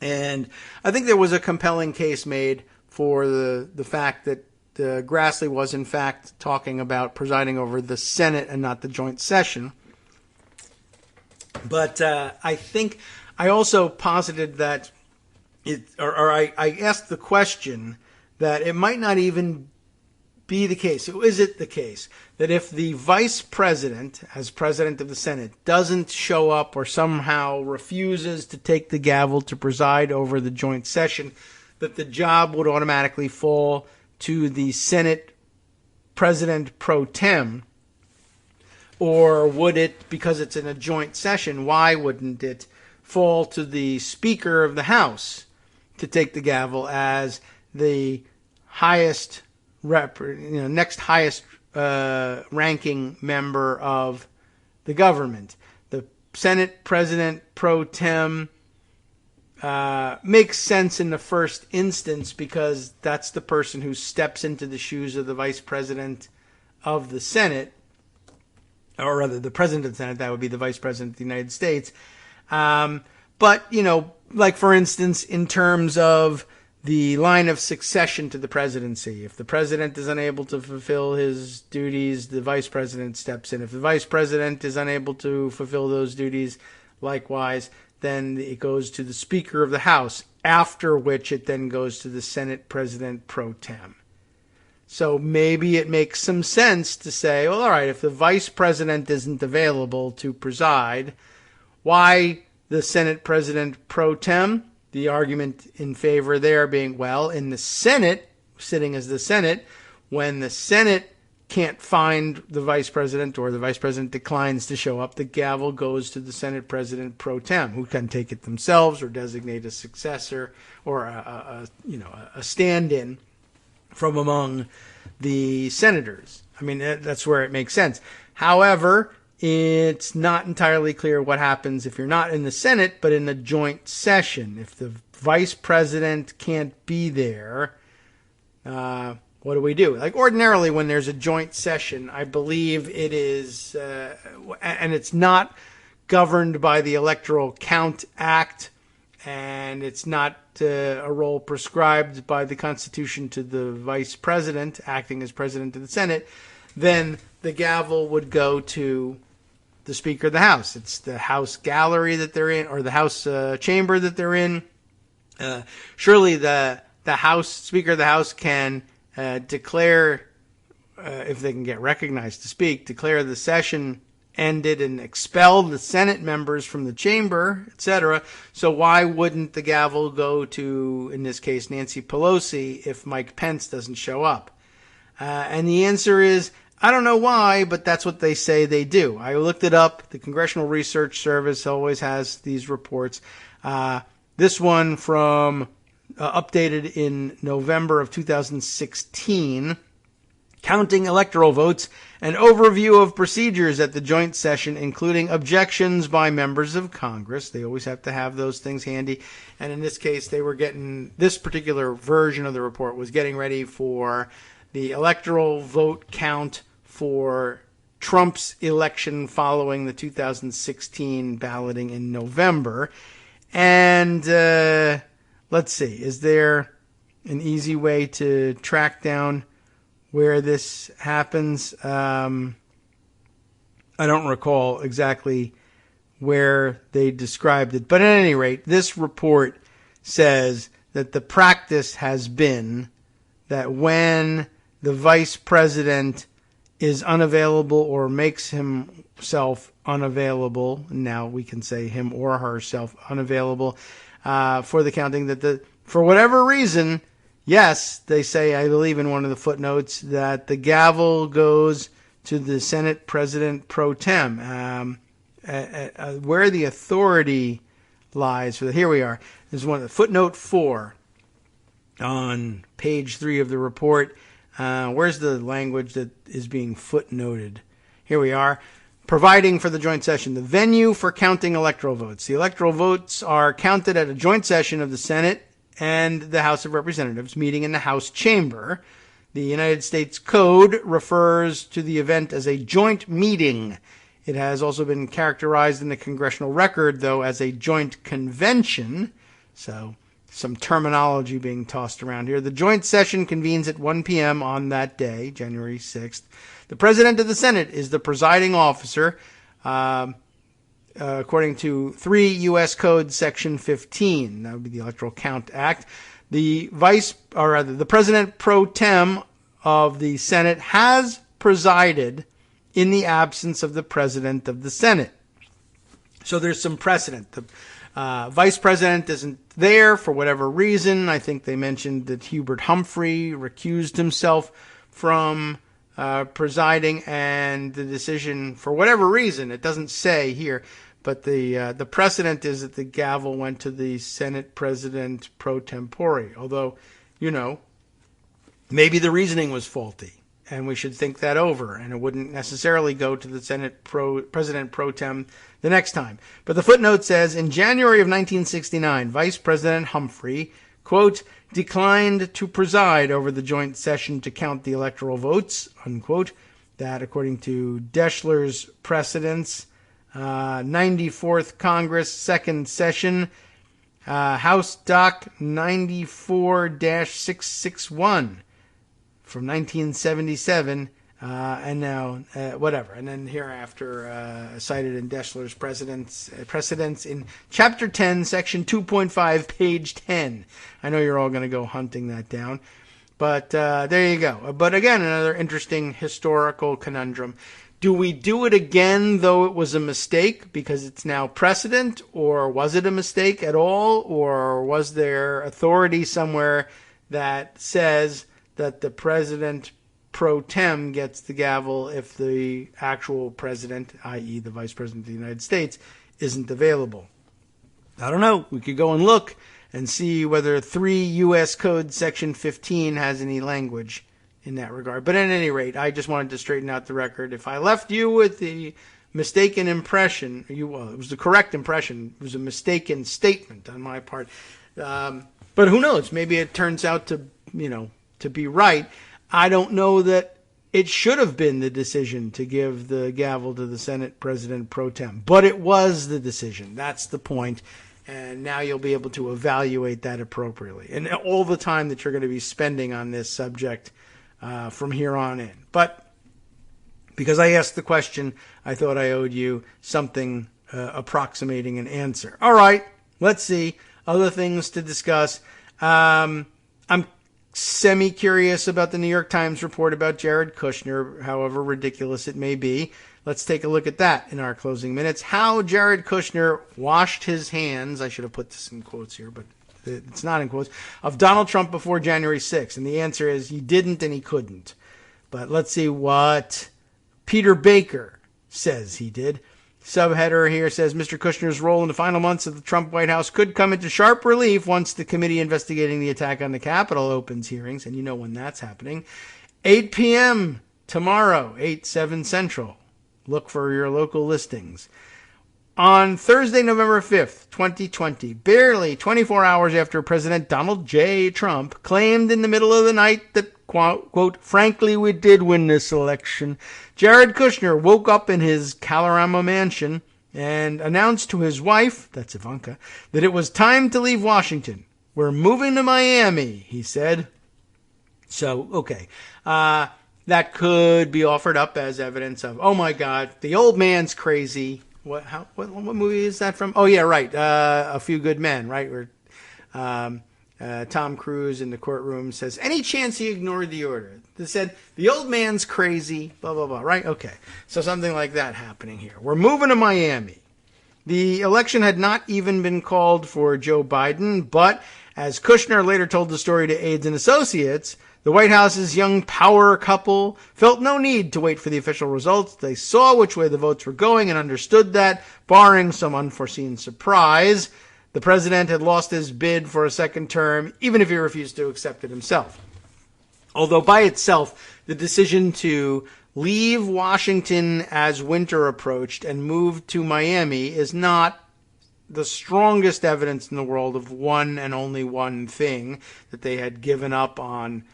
And I think there was a compelling case made for the fact that Grassley was in fact talking about presiding over the Senate and not the joint session. But I think I also posited that I asked the question that it might not even be the case. Is it the case that if the vice president, as president of the Senate, doesn't show up or somehow refuses to take the gavel to preside over the joint session, that the job would automatically fall to the Senate president pro tem? Or would it, because it's in a joint session, why wouldn't it fall to the Speaker of the House to take the gavel as the highest next highest ranking member of the government? The Senate President pro tem makes sense in the first instance because that's the person who steps into the shoes of the Vice President of the Senate, or rather the President of the Senate. That would be the Vice President of the United States. But, like for instance, in terms of the line of succession to the presidency, if the president is unable to fulfill his duties, the vice president steps in. If the vice president is unable to fulfill those duties, likewise, then it goes to the Speaker of the House, after which it then goes to the Senate President pro tem. So maybe it makes some sense to say, well, all right, if the vice president isn't available to preside, why the Senate President pro tem? The argument in favor there being, well, in the Senate, sitting as the Senate, when the Senate can't find the vice president or the vice president declines to show up, the gavel goes to the Senate President pro tem, who can take it themselves or designate a successor or a stand-in from among the senators. I mean, that's where it makes sense. However, it's not entirely clear what happens if you're not in the Senate, but in the joint session. If the vice president can't be there, what do we do? Like ordinarily when there's a joint session, I believe it is, and it's not governed by the Electoral Count Act, and it's not a role prescribed by the Constitution to the vice president acting as president of the Senate, then the gavel would go to the Speaker of the House. It's the House gallery that they're in, or the House chamber that they're in. Surely the House Speaker of the House can declare, if they can get recognized to speak, declare the session ended and expel the Senate members from the chamber, etc. So why wouldn't the gavel go to, in this case, Nancy Pelosi if Mike Pence doesn't show up? And the answer is, I don't know why, but that's what they say they do. I looked it up. The Congressional Research Service always has these reports. This one from updated in November of 2016. Counting electoral votes, an overview of procedures at the joint session, including objections by members of Congress. They always have to have those things handy. And in this case, this particular version of the report was getting ready for the electoral vote count for Trump's election following the 2016 balloting in November. And let's see, is there an easy way to track down where this happens? I don't recall exactly where they described it. But at any rate, this report says that the practice has been that when the vice president is unavailable or makes himself unavailable, now we can say him or herself unavailable for the counting, that for whatever reason, yes, they say, I believe in one of the footnotes, that the gavel goes to the Senate President pro tem. Where the authority lies for that. Here we are. This is footnote 4 on page 3 of the report. Where's the language that is being footnoted? Here we are. Providing for the joint session, the venue for counting electoral votes. The electoral votes are counted at a joint session of the Senate and the House of Representatives, meeting in the House chamber. The United States Code refers to the event as a joint meeting. It has also been characterized in the congressional record, though, as a joint convention. So some terminology being tossed around here. The joint session convenes at 1 p.m. on that day, January 6th. The President of the Senate is the presiding officer, according to 3 U.S. Code Section 15. That would be the Electoral Count Act. The President pro tem of the Senate has presided in the absence of the President of the Senate. So there's some precedent. The Vice President isn't there for whatever reason. I think they mentioned that Hubert Humphrey recused himself from presiding, and the decision, for whatever reason, it doesn't say here, but the precedent is that the gavel went to the Senate President pro tempore. Although, maybe the reasoning was faulty, and we should think that over, and it wouldn't necessarily go to the Senate President pro tem the next time. But the footnote says, in January of 1969, Vice President Humphrey, quote, declined to preside over the joint session to count the electoral votes, unquote. That, according to Deschler's precedents, 94th Congress, second session, House Doc 94-661 from 1977, and now whatever. And then hereafter cited in Deschler's precedents in Chapter 10, Section 2.5, page 10. I know you're all going to go hunting that down. But there you go. But again, another interesting historical conundrum. Do we do it again, though it was a mistake, because it's now precedent? Or was it a mistake at all? Or was there authority somewhere that says that the president pro tem gets the gavel if the actual president, i.e. the Vice President of the United States, isn't available? I don't know. We could go and look and see whether 3 U.S. Code Section 15 has any language in that regard. But at any rate, I just wanted to straighten out the record. If I left you with the mistaken impression, it was the correct impression. It was a mistaken statement on my part. But who knows? Maybe it turns out to be right. I don't know that it should have been the decision to give the gavel to the Senate President pro tem, but it was the decision. That's the point. And now you'll be able to evaluate that appropriately. And all the time that you're going to be spending on this subject from here on in. But because I asked the question, I thought I owed you something approximating an answer. All right, let's see. Other things to discuss. I'm semi-curious about the New York Times report about Jared Kushner, however ridiculous it may be. Let's take a look at that in our closing minutes. How Jared Kushner washed his hands, I should have put this in quotes here, but it's not in quotes, of Donald Trump before January 6th. And the answer is he didn't and he couldn't. But let's see what Peter Baker says he did. Subheader here says Mr. Kushner's role in the final months of the Trump White House could come into sharp relief once the committee investigating the attack on the Capitol opens hearings. And you know when that's happening. 8 p.m. tomorrow, 8/7 Central. Look for your local listings. On Thursday, November 5th, 2020, barely 24 hours after President Donald J. Trump claimed in the middle of the night that, quote, frankly, we did win this election, Jared Kushner woke up in his Colorado mansion and announced to his wife, that's Ivanka, that it was time to leave Washington. We're moving to Miami, he said. So, okay. That could be offered up as evidence of, oh my God, the old man's crazy. What movie is that from? Oh yeah, right. A Few Good Men, right? Where Tom Cruise in the courtroom says, any chance he ignored the order? They said, the old man's crazy, blah, blah, blah, right? Okay. So something like that happening here. We're moving to Miami. The election had not even been called for Joe Biden, but as Kushner later told the story to aides and associates, the White House's young power couple felt no need to wait for the official results. They saw which way the votes were going and understood that, barring some unforeseen surprise, the president had lost his bid for a second term, even if he refused to accept it himself. Although by itself, the decision to leave Washington as winter approached and move to Miami is not the strongest evidence in the world of one and only one thing, that they had given up on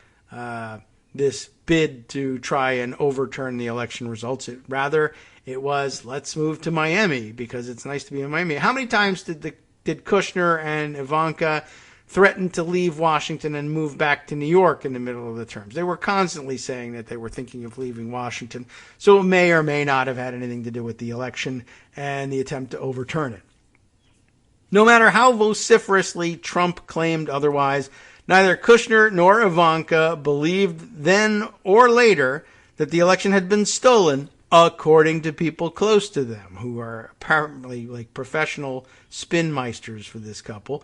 this bid to try and overturn the election results. It was, let's move to Miami because it's nice to be in Miami. How many times did Kushner and Ivanka threaten to leave Washington and move back to New York in the middle of the terms? They were constantly saying that they were thinking of leaving Washington. So it may or may not have had anything to do with the election and the attempt to overturn it. No matter how vociferously Trump claimed otherwise, neither Kushner nor Ivanka believed then or later that the election had been stolen, according to people close to them, who are apparently like professional spinmeisters for this couple.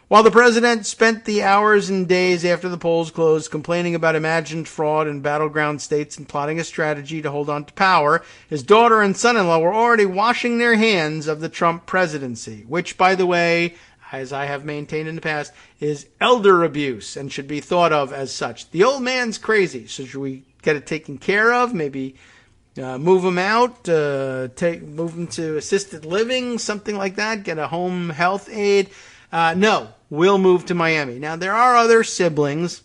While the president spent the hours and days after the polls closed complaining about imagined fraud in battleground states and plotting a strategy to hold on to power, his daughter and son-in-law were already washing their hands of the Trump presidency, which, by the way, as I have maintained in the past, is elder abuse and should be thought of as such. The old man's crazy, so should we get it taken care of? Maybe move him out, move him to assisted living, something like that, get a home health aid. No, we'll move to Miami. Now, there are other siblings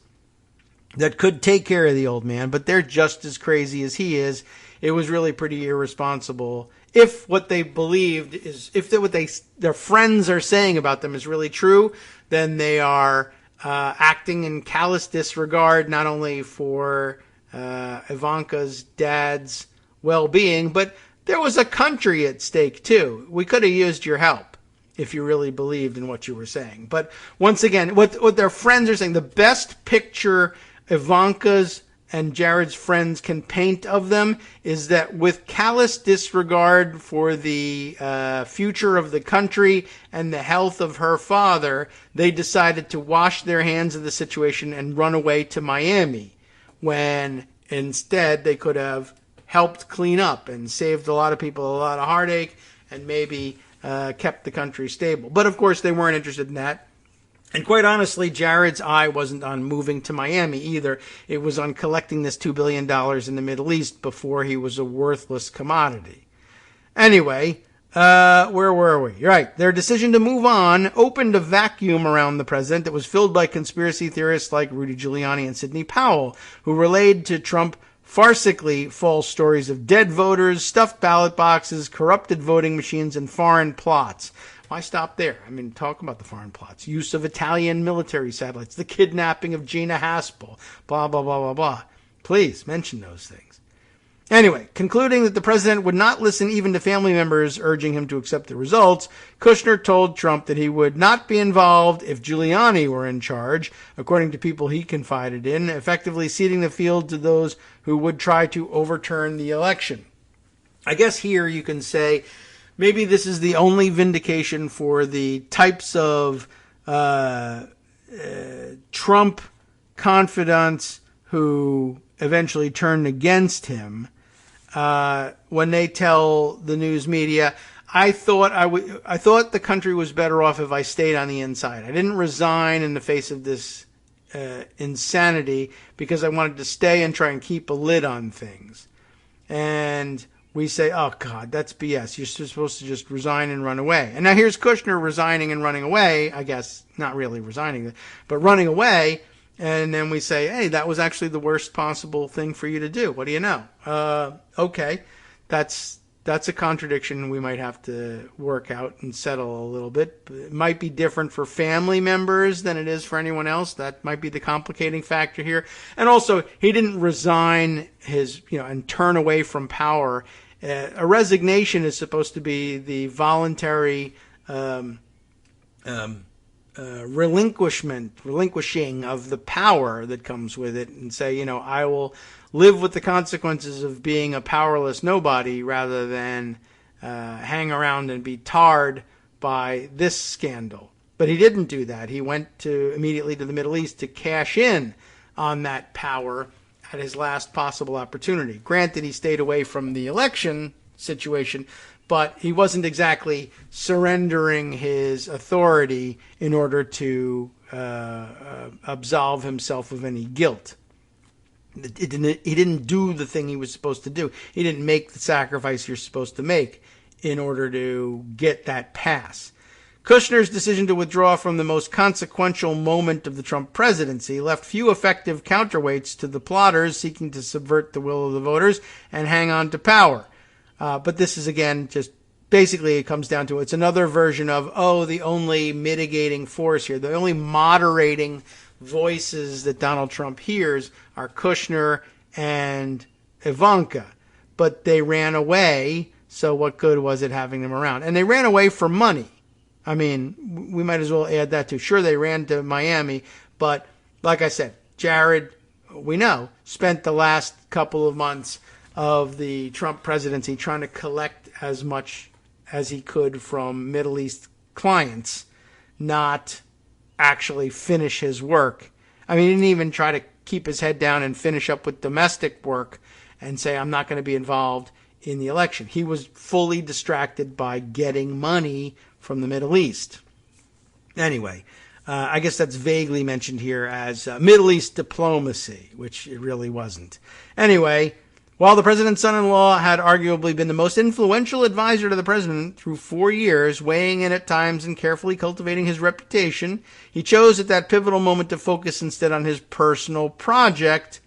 that could take care of the old man, but they're just as crazy as he is. It was really pretty irresponsible. If what they believed is, if what their friends are saying about them is really true, then they are acting in callous disregard, not only for Ivanka's dad's well-being, but there was a country at stake too. We could have used your help if you really believed in what you were saying. But once again, what their friends are saying, the best picture Ivanka's and Jared's friends can paint of them is that with callous disregard for the future of the country and the health of her father, they decided to wash their hands of the situation and run away to Miami, when instead they could have helped clean up and saved a lot of people a lot of heartache and maybe kept the country stable. But of course they weren't interested in that. And quite honestly, Jared's eye wasn't on moving to Miami either. It was on collecting this $2 billion in the Middle East before he was a worthless commodity. Anyway, where were we? Right. Their decision to move on opened a vacuum around the president that was filled by conspiracy theorists like Rudy Giuliani and Sidney Powell, who relayed to Trump farcically false stories of dead voters, stuffed ballot boxes, corrupted voting machines, and foreign plots. Why stop there? I mean, talk about the foreign plots. Use of Italian military satellites, the kidnapping of Gina Haspel, blah, blah, blah, blah, blah. Please mention those things. Anyway, concluding that the president would not listen even to family members urging him to accept the results, Kushner told Trump that he would not be involved if Giuliani were in charge, according to people he confided in, effectively ceding the field to those who would try to overturn the election. I guess here you can say maybe this is the only vindication for the types of Trump confidants who eventually turned against him. When they tell the news media, I thought the country was better off if I stayed on the inside. I didn't resign in the face of this insanity because I wanted to stay and try and keep a lid on things. And we say, oh, God, that's BS. You're supposed to just resign and run away. And now here's Kushner resigning and running away. I guess not really resigning, but running away. And then we say, hey, that was actually the worst possible thing for you to do. What do you know? Okay, that's a contradiction we might have to work out and settle a little bit. It might be different for family members than it is for anyone else. That might be the complicating factor here. And also, he didn't resign and turn away from power. A resignation is supposed to be the voluntary relinquishing of the power that comes with it, and say, I will live with the consequences of being a powerless nobody rather than hang around and be tarred by this scandal. But he didn't do that. He went immediately to the Middle East to cash in on that power at his last possible opportunity. Granted, he stayed away from the election situation, but he wasn't exactly surrendering his authority in order to absolve himself of any guilt. He didn't do the thing he was supposed to do. He didn't make the sacrifice you're supposed to make in order to get that pass. Kushner's decision to withdraw from the most consequential moment of the Trump presidency left few effective counterweights to the plotters seeking to subvert the will of the voters and hang on to power. But this is, again, just basically it comes down to it's another version of, the only mitigating force here, the only moderating voices that Donald Trump hears are Kushner and Ivanka. But they ran away, so what good was it having them around? And they ran away for money. I mean, we might as well add that too. Sure, they ran to Miami, but like I said, Jared, we know, spent the last couple of months of the Trump presidency trying to collect as much as he could from Middle East clients, not actually finish his work. I mean, he didn't even try to keep his head down and finish up with domestic work and say, I'm not going to be involved in the election. He was fully distracted by getting money from the Middle East. Anyway, I guess that's vaguely mentioned here as Middle East diplomacy, which it really wasn't. Anyway, while the president's son-in-law had arguably been the most influential advisor to the president through 4 years, weighing in at times and carefully cultivating his reputation, he chose at that pivotal moment to focus instead on his personal project.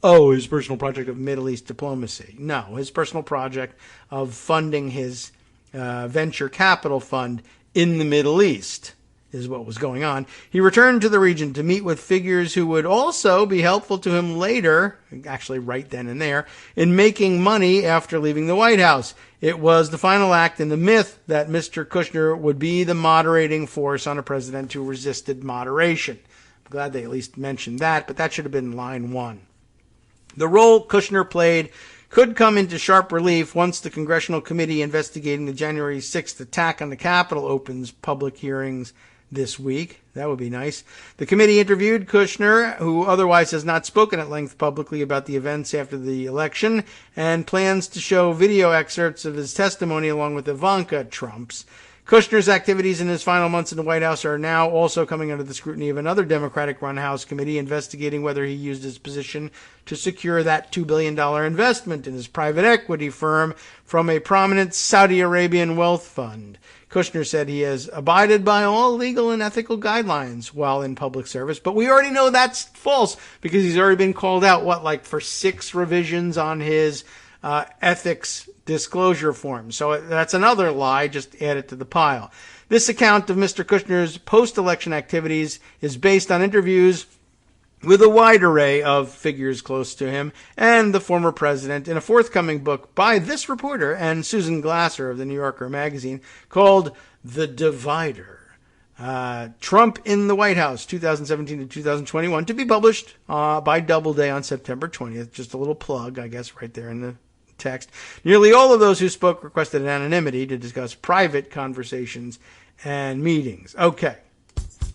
His personal project of Middle East diplomacy. No, his personal project of funding his venture capital fund in the Middle East is what was going on. He returned to the region to meet with figures who would also be helpful to him later, actually right then and there, in making money after leaving the White House. It was the final act in the myth that Mr. Kushner would be the moderating force on a president who resisted moderation. I'm glad they at least mentioned that, but that should have been line 1. The role Kushner played could come into sharp relief once the congressional committee investigating the January 6th attack on the Capitol opens public hearings this week. That would be nice. The committee interviewed Kushner, who otherwise has not spoken at length publicly about the events after the election, and plans to show video excerpts of his testimony along with Ivanka Trump's. Kushner's activities in his final months in the White House are now also coming under the scrutiny of another Democratic-run House committee investigating whether he used his position to secure that $2 billion investment in his private equity firm from a prominent Saudi Arabian wealth fund. Kushner said he has abided by all legal and ethical guidelines while in public service, but we already know that's false because he's already been called out, for 6 revisions on his ethics disclosure form. So that's another lie, just add it to the pile. This account of Mr. Kushner's post-election activities is based on interviews with a wide array of figures close to him and the former president in a forthcoming book by this reporter and Susan Glasser of the New Yorker magazine called The Divider. Trump in the White House, 2017 to 2021, to be published by Doubleday on September 20th. Just a little plug, I guess, right there in the text. Nearly all of those who spoke requested anonymity to discuss private conversations and meetings. Okay.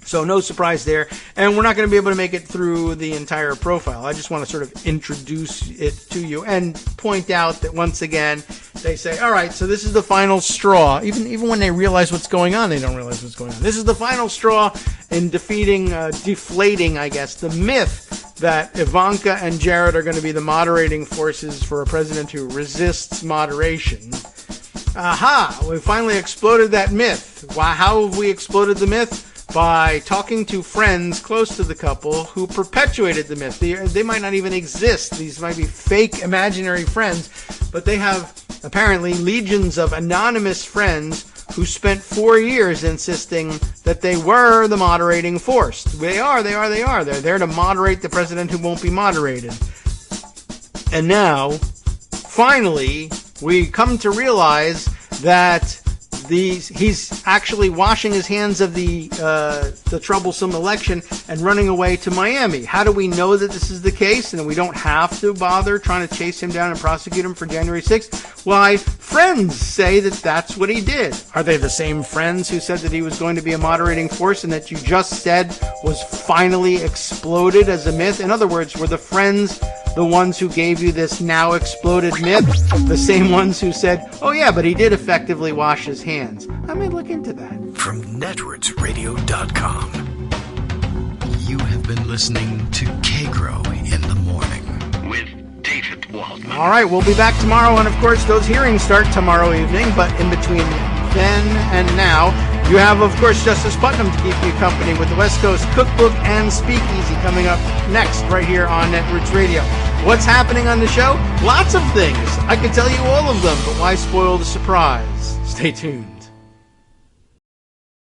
So no surprise there. And we're not going to be able to make it through the entire profile. I just want to sort of introduce it to you and point out that once again, they say, all right, so this is the final straw. Even when they realize what's going on, they don't realize what's going on. This is the final straw in deflating, I guess, the myth that Ivanka and Jared are going to be the moderating forces for a president who resists moderation. Aha! We finally exploded that myth. How have we exploded the myth? By talking to friends close to the couple who perpetuated the myth. They might not even exist. These might be fake imaginary friends, but they have apparently legions of anonymous friends who spent 4 years insisting that they were the moderating force. They are. They're there to moderate the president who won't be moderated. And now, finally, we come to realize that he's actually washing his hands of the troublesome election and running away to Miami. How do we know that this is the case and we don't have to bother trying to chase him down and prosecute him for January 6th? Why, friends say that that's what he did. Are they the same friends who said that he was going to be a moderating force and that you just said was finally exploded as a myth? In other words, were the friends the ones who gave you this now exploded myth? The same ones who said, oh yeah, but he did effectively wash his hands. I may look into that. From netrootsradio.com, you have been listening to Kagro in the Morning with David Waldman. All right, we'll be back tomorrow, and of course those hearings start tomorrow evening, but in between then and now, you have, of course, Justice Putnam to keep you company with the West Coast Cookbook and Speakeasy coming up next right here on Netroots Radio. What's happening on the show? Lots of things. I could tell you all of them, but why spoil the surprise? Stay tuned.